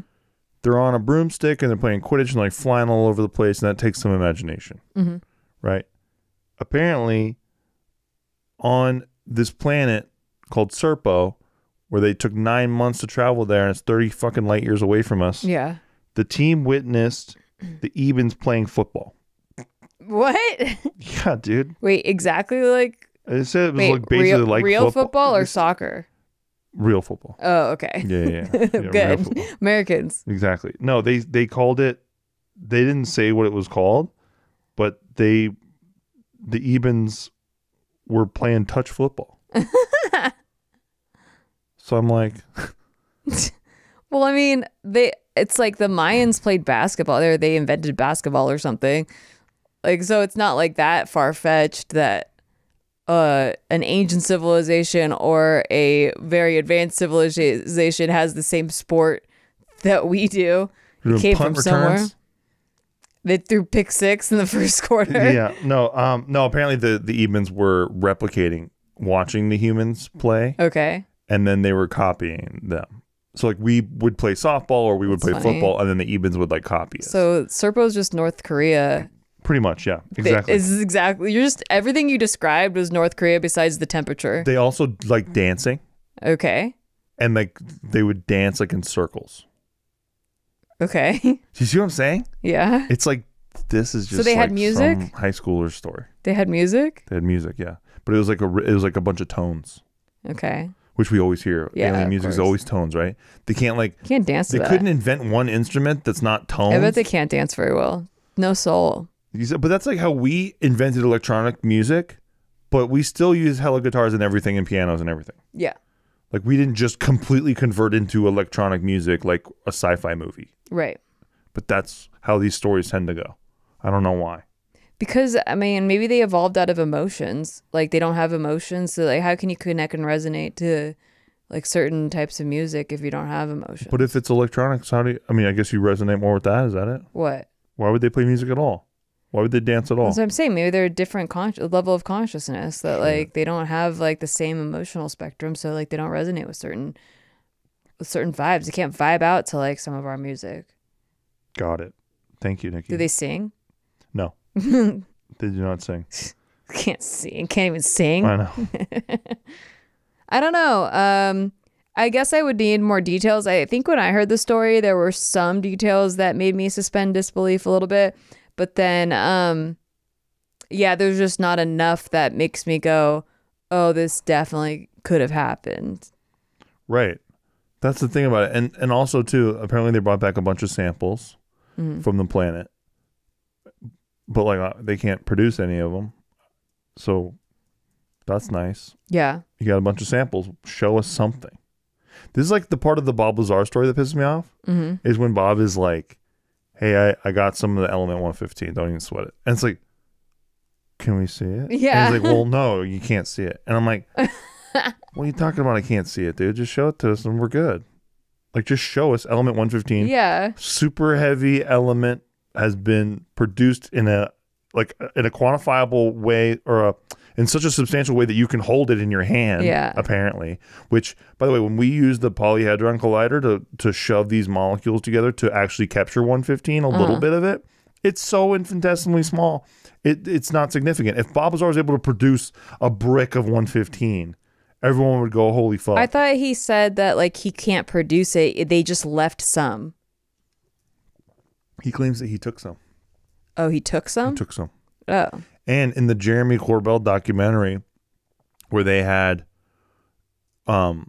A: they're on a broomstick and they're playing Quidditch and like flying all over the place, and that takes some imagination,
B: mm-hmm.
A: right? Apparently, on this planet called Serpo, where they took 9 months to travel there, and it's 30 fucking light years away from us.
B: Yeah.
A: The team witnessed the Ebens playing football.
B: What?
A: Yeah, dude.
B: Wait, exactly like...
A: It said it was like basically like
B: real football or soccer?
A: Real football.
B: Oh, okay.
A: Yeah.
B: Good. Americans.
A: Exactly. No, they called it... They didn't say what it was called, but the Ebens were playing touch football. So I'm like...
B: Well, I mean, it's like the Mayans played basketball. They invented basketball or something. Like, so it's not like that far-fetched that an ancient civilization or a very advanced civilization has the same sport that we do. It came from somewhere. They threw pick six in the first quarter.
A: Yeah. No, apparently the Ebens were replicating watching the humans play.
B: Okay.
A: And then they were copying them. So like we would play softball or we would play football, and then the Ebens would like copy us.
B: So Serpo's just North Korea.
A: Pretty much, yeah. Exactly.
B: You're just everything you described was North Korea besides the temperature.
A: They also like dancing.
B: Okay.
A: And like they would dance like in circles.
B: Okay.
A: Do you see what I'm saying?
B: Yeah.
A: It's like this is just
B: so they had music?
A: some high schooler's story.
B: They had music?
A: They had music, yeah. But it was like a bunch of tones.
B: Okay.
A: Which we always hear.
B: Yeah,
A: alien music is always tones, right? They can't
B: dance to that.
A: They couldn't invent one instrument that's not tones.
B: I bet they can't dance very well. No soul.
A: But that's like how we invented electronic music, but we still use hella guitars and everything and pianos and everything.
B: Yeah.
A: Like we didn't just completely convert into electronic music like a sci-fi movie.
B: Right.
A: But that's how these stories tend to go. I don't know why.
B: Because, I mean, maybe they evolved out of emotions. Like, they don't have emotions. So, like, how can you connect and resonate to, like, certain types of music if you don't have emotions?
A: But if it's electronics, I guess you resonate more with that. Is that it?
B: What?
A: Why would they play music at all? Why would they dance at all?
B: That's what I'm saying. Maybe they're a different level of consciousness that, like, they don't have, like, the same emotional spectrum. So, like, they don't resonate with certain vibes. They can't vibe out to, like, some of our music.
A: Got it. Thank you, Nikki.
B: Do they sing?
A: No. They do not sing.
B: Can't sing. Can't even sing.
A: I know.
B: I don't know. I guess I would need more details. I think when I heard the story, there were some details that made me suspend disbelief a little bit. But then, there's just not enough that makes me go, oh, this definitely could have happened.
A: Right. That's the thing about it. And also, too, apparently they brought back a bunch of samples from the planet. But like they can't produce any of them, so that's nice.
B: Yeah,
A: you got a bunch of samples. Show us something. This is like the part of the Bob Lazar story that pisses me off. Is when Bob is like, hey, I got some of the Element 115. Don't even sweat it. And it's like, can we see it?
B: Yeah.
A: And he's like, well, no, you can't see it. And I'm like, what are you talking about? I can't see it, dude. Just show it to us and we're good. Like, just show us Element 115.
B: Yeah.
A: Super heavy element has been produced in a quantifiable way, or in such a substantial way that you can hold it in your hand, apparently. Which, by the way, when we use the polyhedron collider to shove these molecules together to actually capture 115, a little bit of it, it's so infinitesimally small. It's not significant. If Bob Lazar was able to produce a brick of 115, everyone would go, holy fuck.
B: I thought he said that like he can't produce it. They just left some.
A: He claims that he took some.
B: Oh, he took some?
A: He took some.
B: Oh.
A: And in the Jeremy Corbell documentary, where they had the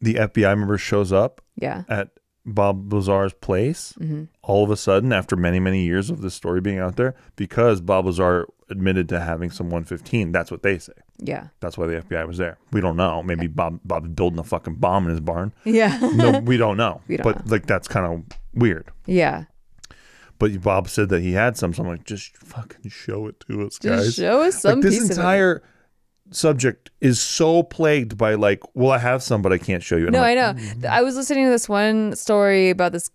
A: FBI member shows up at Bob Lazar's place, all of a sudden, after many, many years of this story being out there, because Bob Lazar admitted to having some 115, that's what they say.
B: Yeah.
A: That's why the FBI was there. We don't know. Maybe Bob's building a fucking bomb in his barn.
B: Yeah.
A: No, we don't know.
B: But
A: like, that's kind of weird.
B: Yeah.
A: But Bob said that he had some, so I'm like, just fucking show it to us, guys.
B: Just show us some
A: like,
B: piece of it.
A: This entire subject is so plagued by like, well, I have some, but I can't show you. And
B: no,
A: like,
B: I know. I was listening to this one story about this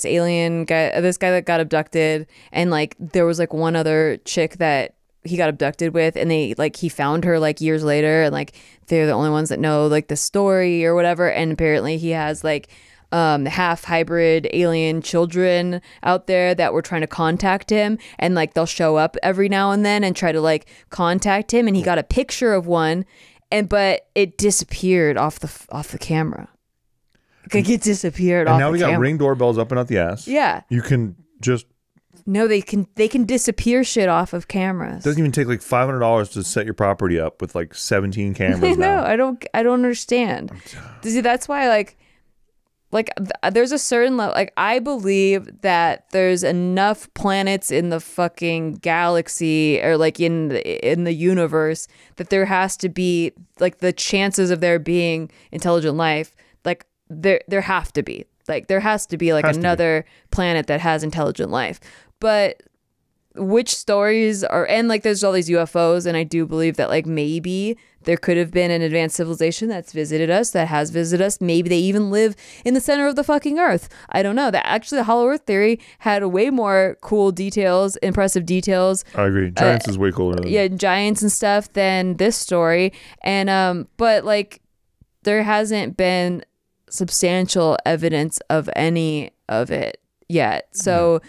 B: alien guy, this guy that got abducted, and like there was like one other chick that he got abducted with, and he found her like years later, and like they're the only ones that know like the story or whatever, and apparently he has like half hybrid alien children out there that were trying to contact him, and like they'll show up every now and then and try to like contact him, and he got a picture of one, but it disappeared off the camera. Like it disappeared off the camera.
A: And now we got Ring doorbells up and out the ass.
B: Yeah.
A: You can just...
B: No, they can disappear shit off of cameras.
A: It doesn't even take like $500 to set your property up with like 17 cameras.
B: I know.
A: Now.
B: I don't understand. See, that's why there's a certain level, like I believe that there's enough planets in the fucking galaxy or like in the universe that there has to be like the chances of there being intelligent life, like there have to be, like there has to be like another planet that has intelligent life. But which stories are, and like there's all these UFOs, and I do believe that like maybe there could have been an advanced civilization that's visited us, that has visited us. Maybe they even live in the center of the fucking earth. I don't know. That actually the Hollow Earth theory had way more cool details, impressive details.
A: I agree. Giants is way cooler.
B: Yeah, giants and stuff than this story. And but like there hasn't been substantial evidence of any of it yet. So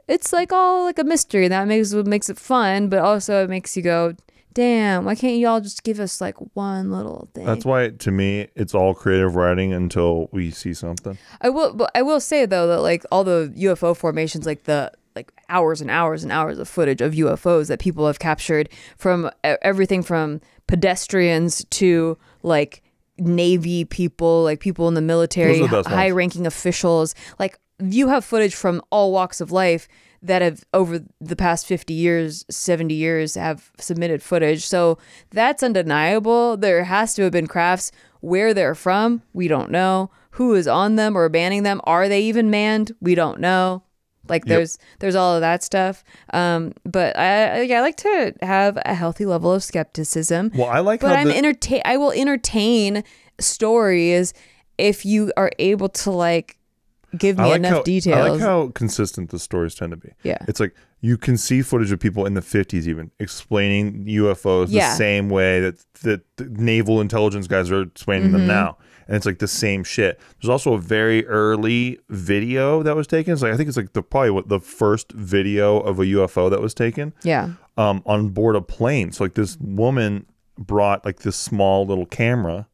B: it's like all like a mystery. That makes it fun, but also it makes you go, damn, why can't you all just give us like one little thing?
A: That's why, to me, it's all creative writing until we see something.
B: I will say though that like all the UFO formations, like the hours and hours and hours of footage of UFOs that people have captured from everything from pedestrians to like Navy people, like people in the military, high-ranking officials. Like you have footage from all walks of life that have over the past 50 years, 70 years have submitted footage. So that's undeniable. There has to have been crafts. Where they're from, we don't know. Who is on them or manning them? Are they even manned? We don't know. Like there's all of that stuff. But I like to have a healthy level of skepticism.
A: Well, I like,
B: but I will entertain stories if you are able to like give me enough details.
A: I like how consistent the stories tend to be.
B: Yeah.
A: It's like you can see footage of people in the 50s even explaining UFOs the same way that the naval intelligence guys are explaining them now. And it's like the same shit. There's also a very early video that was taken. It's like, I think it's like probably the first video of a UFO that was taken.
B: Yeah.
A: On board a plane. So like this woman brought like this small little camera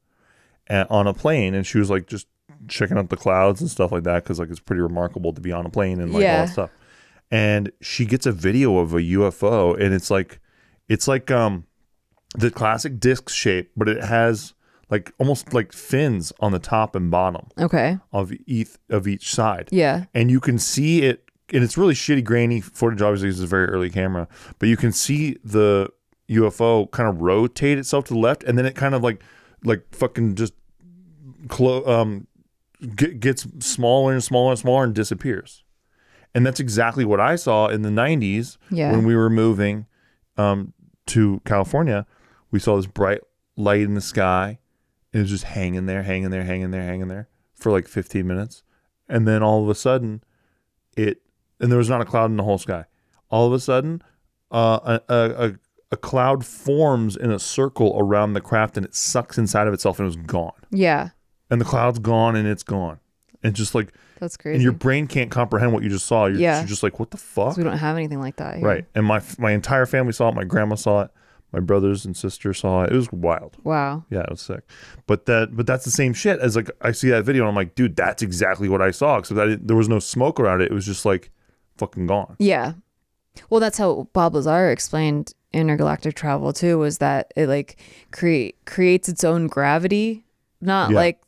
A: on a plane, and she was like just checking out the clouds and stuff like that, because like it's pretty remarkable to be on a plane and like all that stuff. And she gets a video of a UFO, and it's like the classic disc shape, but it has like almost like fins on the top and bottom of each side.
B: Yeah.
A: And you can see it, and it's really shitty grainy footage, obviously it's a very early camera, but you can see the UFO kind of rotate itself to the left, and then it kind of like fucking just gets smaller and smaller and smaller and disappears. And that's exactly what I saw in the 90s when we were moving to California. We saw this bright light in the sky. It was just hanging there for like 15 minutes. And then all of a sudden, and there was not a cloud in the whole sky. All of a sudden, a cloud forms in a circle around the craft, and it sucks inside of itself, and it was gone.
B: Yeah.
A: And the cloud's gone, and it's gone. And just like,
B: that's crazy.
A: And your brain can't comprehend what you just saw. You're just like, what the fuck?
B: We don't have anything like that here.
A: Right. And my entire family saw it. My grandma saw it. My brothers and sisters saw it. It was wild.
B: Wow.
A: Yeah, it was sick. But that's the same shit as like I see that video and I'm like, dude, that's exactly what I saw. Except there was no smoke around it. It was just like fucking gone.
B: Yeah. Well, that's how Bob Lazar explained intergalactic travel too. Was that it like creates its own gravity, not like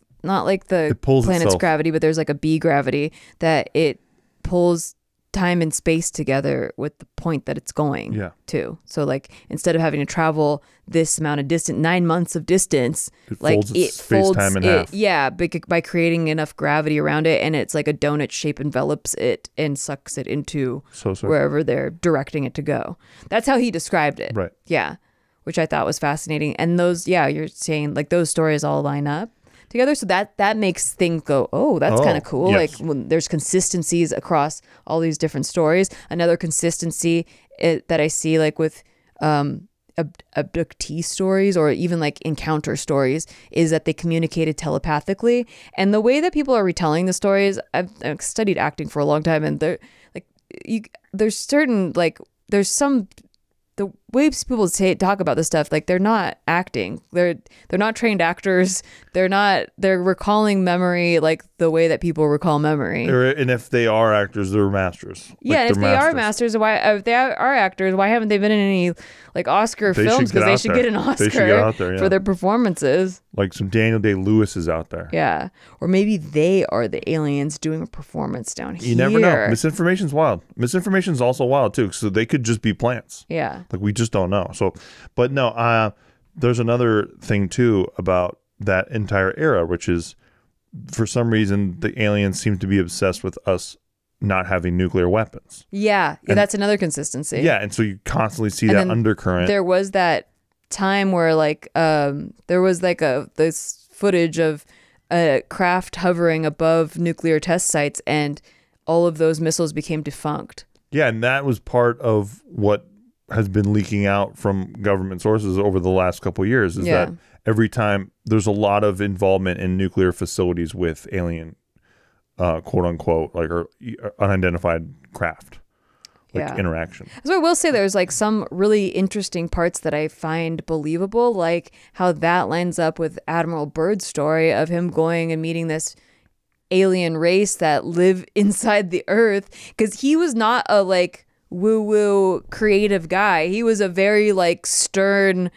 B: the planet's
A: itself.
B: gravity, but there's like a B gravity that it pulls time and space together with the point that it's going to. So like instead of having to travel this amount of distance, 9 months of distance, it folds
A: space-time in half.
B: Yeah, by creating enough gravity around it, and it's like a donut shape envelops it and sucks it into wherever they're directing it to go. That's how he described it.
A: Right.
B: Yeah, which I thought was fascinating. And those, you're saying like those stories all line up together, so that makes things go, oh, that's kind of cool.
A: Yes.
B: Like when there's consistencies across all these different stories. Another consistency that I see like with abductee stories or even like encounter stories is that they communicated telepathically. And the way that people are retelling the stories, I've studied acting for a long time, and there's certain like there's some. The way people talk about this stuff, like they're not acting. They're not trained actors. They're recalling memory like the way that people recall memory.
A: And if they are actors, they're masters.
B: Yeah, and if they are masters, if they are actors, why haven't they been in any like Oscar films? Because they should get an Oscar for their performances.
A: Like some Daniel Day-Lewis is out there.
B: Yeah, or maybe they are the aliens doing a performance down here.
A: You never know. Misinformation's wild. Misinformation's also wild too. So they could just be plants.
B: Yeah.
A: Like we just don't know. So, but no, there's another thing too about that entire era, which is for some reason the aliens seem to be obsessed with us not having nuclear weapons.
B: Yeah, that's another consistency.
A: Yeah, and so you constantly see that undercurrent.
B: There was that time where like there was like this footage of a craft hovering above nuclear test sites, and all of those missiles became defunct.
A: Yeah, and that was part of what has been leaking out from government sources over the last couple of years is that every time there's a lot of involvement in nuclear facilities with alien quote unquote like or unidentified craft interaction.
B: So I will say there's like some really interesting parts that I find believable, like how that lines up with Admiral Byrd's story of him going and meeting this alien race that live inside the earth, because he was not a like woo-woo creative guy. He was a very like stern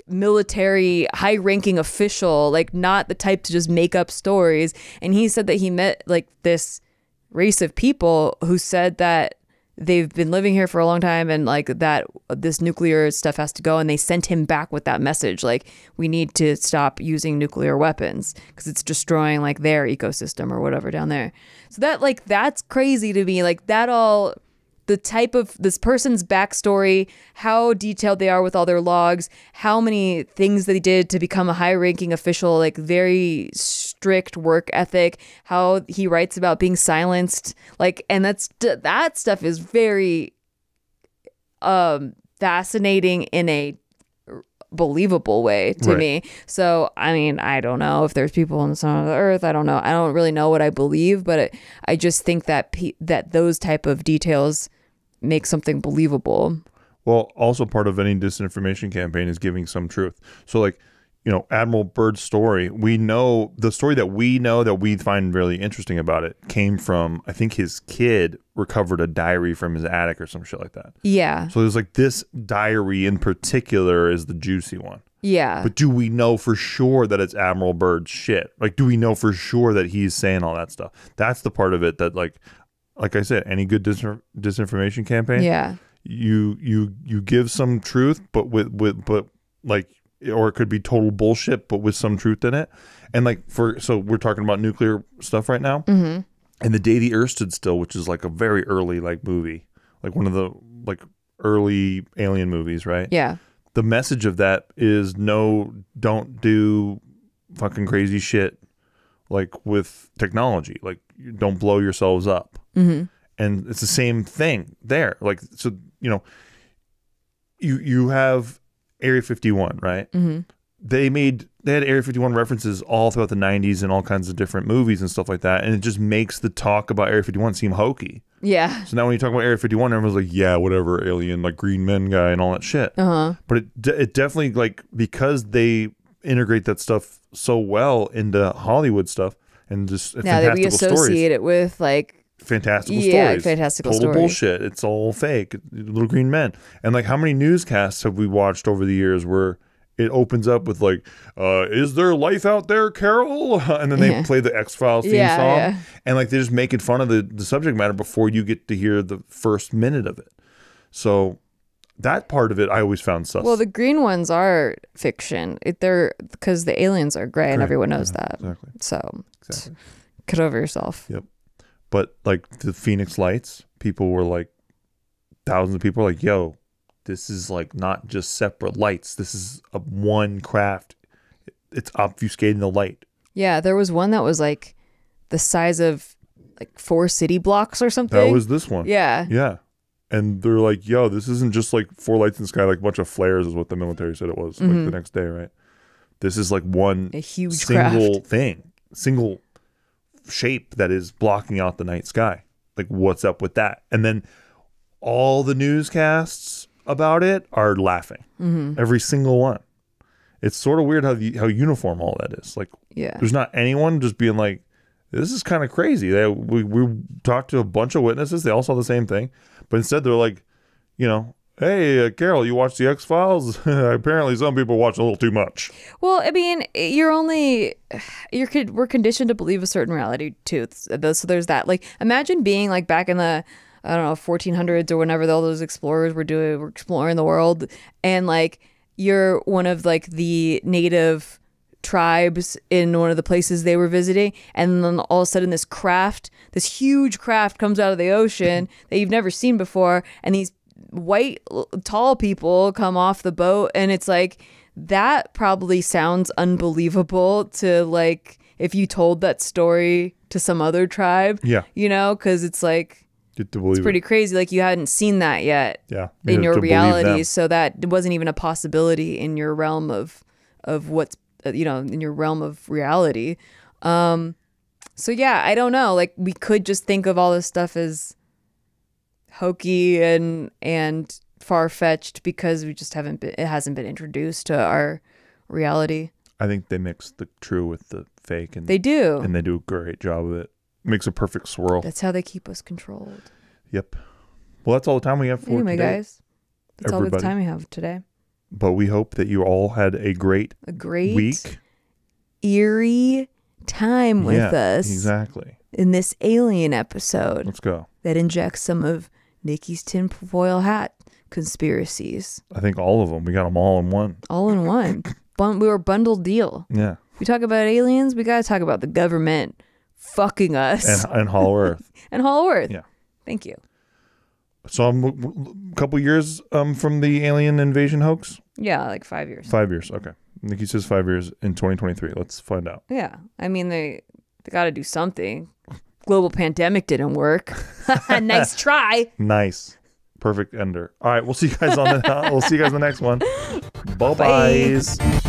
B: military high-ranking official, like not the type to just make up stories. And he said that he met like this race of people who said that they've been living here for a long time and like that this nuclear stuff has to go, and they sent him back with that message like we need to stop using nuclear weapons because it's destroying like their ecosystem or whatever down there. So that like that's crazy to me, like that all the type of this person's backstory, how detailed they are with all their logs, how many things they did to become a high-ranking official, like very strict work ethic, how he writes about being silenced, like, and that stuff is very fascinating in a believable way to me. So I mean, I don't know if there's people on the center of the earth. I don't know. I don't really know what I believe, but I just think that that those type of details make something believable.
A: Well, also part of any disinformation campaign is giving some truth. So like, you know, Admiral Byrd's story, we know the story that we find really interesting about it came from, I think his kid recovered a diary from his attic or some shit like that.
B: Yeah.
A: So there's like this diary in particular is the juicy one.
B: Yeah.
A: But do we know for sure that it's Admiral Byrd's shit? Like, do we know for sure that he's saying all that stuff? That's the part of it that like I said, any good disinformation campaign, you give some truth, but but like, or it could be total bullshit, but with some truth in it. And like so we're talking about nuclear stuff right now.
B: Mm-hmm.
A: And The Day the Earth Stood Still, which is like a very early like movie, like one of the like early alien movies, right?
B: Yeah.
A: The message of that is don't do fucking crazy shit like with technology. Like don't blow yourselves up.
B: Mm-hmm.
A: And it's the same thing there. Like, so, you know, you have Area 51, right?
B: Mm-hmm.
A: They had Area 51 references all throughout the 90s and all kinds of different movies and stuff like that. And it just makes the talk about Area 51 seem hokey.
B: Yeah.
A: So now when you talk about Area 51, everyone's like, yeah, whatever, alien, like green men guy and all that shit.
B: Uh-huh.
A: But it definitely, like, because they integrate that stuff so well into Hollywood stuff and just
B: Now that we associate
A: stories.
B: it with like
A: Fantastical stories.
B: Fantastical
A: Total
B: stories.
A: bullshit. It's all fake. Little green men. And like how many newscasts have we watched over the years where it opens up with like, is there life out there, Carol? And then they play the X-Files theme song. Yeah. And like they're just making fun of the subject matter before you get to hear the first minute of it. So that part of it I always found sus.
B: Well, the green ones are fiction. They're because the aliens are gray and everyone knows that.
A: Exactly.
B: So get over yourself.
A: Yep. But like the Phoenix Lights, people were like, thousands of people were like, yo, this is like not just separate lights. This is a one craft. It's obfuscating the light.
B: Yeah, there was one that was like the size of like 4 city blocks or something.
A: That was this one.
B: Yeah.
A: Yeah. And they're like, yo, this isn't just like 4 lights in the sky, like a bunch of flares is what the military said it was like the next day, right? This is like a
B: huge
A: single
B: craft.
A: thing, single shape that is blocking out the night sky. Like what's up with that? And then all the newscasts about it are laughing. Every single one. It's sort of weird how uniform all that is. Like, there's not anyone just being like, this is kind of crazy. We talked to a bunch of witnesses. They all saw the same thing. But instead they're like, you know, hey, Carol, you watch the X-Files? Apparently some people watch a little too much.
B: Well, I mean, we're conditioned to believe a certain reality too. So there's that. Like, imagine being like back in the, I don't know, 1400s or whenever all those explorers were exploring the world, and like you're one of like the native tribes in one of the places they were visiting, and then all of a sudden this huge craft comes out of the ocean that you've never seen before, and these white tall people come off the boat, and it's like that probably sounds unbelievable to like if you told that story to some other tribe. Yeah, you know, because it's like it's pretty crazy. Like you hadn't seen that yet. Yeah, in your reality, so that wasn't even a possibility in your realm of what's in your realm of reality. So yeah, I don't know. Like we could just think of all this stuff as hokey and far-fetched because it hasn't been introduced to our reality. I think they mix the true with the fake, and they do, and they do a great job of it. Makes a perfect swirl. That's how they keep us controlled. Yep. Well, that's all the time we have for today, guys. That's all the time we have today. But we hope that you all had a great week, eerie time with us. Exactly. In this alien episode. Let's go. That injects some of Nikki's tinfoil hat conspiracies. I think all of them. We got them all in one. All in one. We were bundled deal. Yeah. We talk about aliens. We got to talk about the government fucking us. And Hollow Earth. And Hollow Earth. Yeah. Thank you. So I'm a couple years from the alien invasion hoax? Yeah, like 5 years. 5 years. Okay. Nikki says 5 years in 2023. Let's find out. Yeah. I mean, they got to do something. Global pandemic didn't work. Nice try. Nice. Perfect ender. All right. We'll see you guys on the next one. Bye-bye.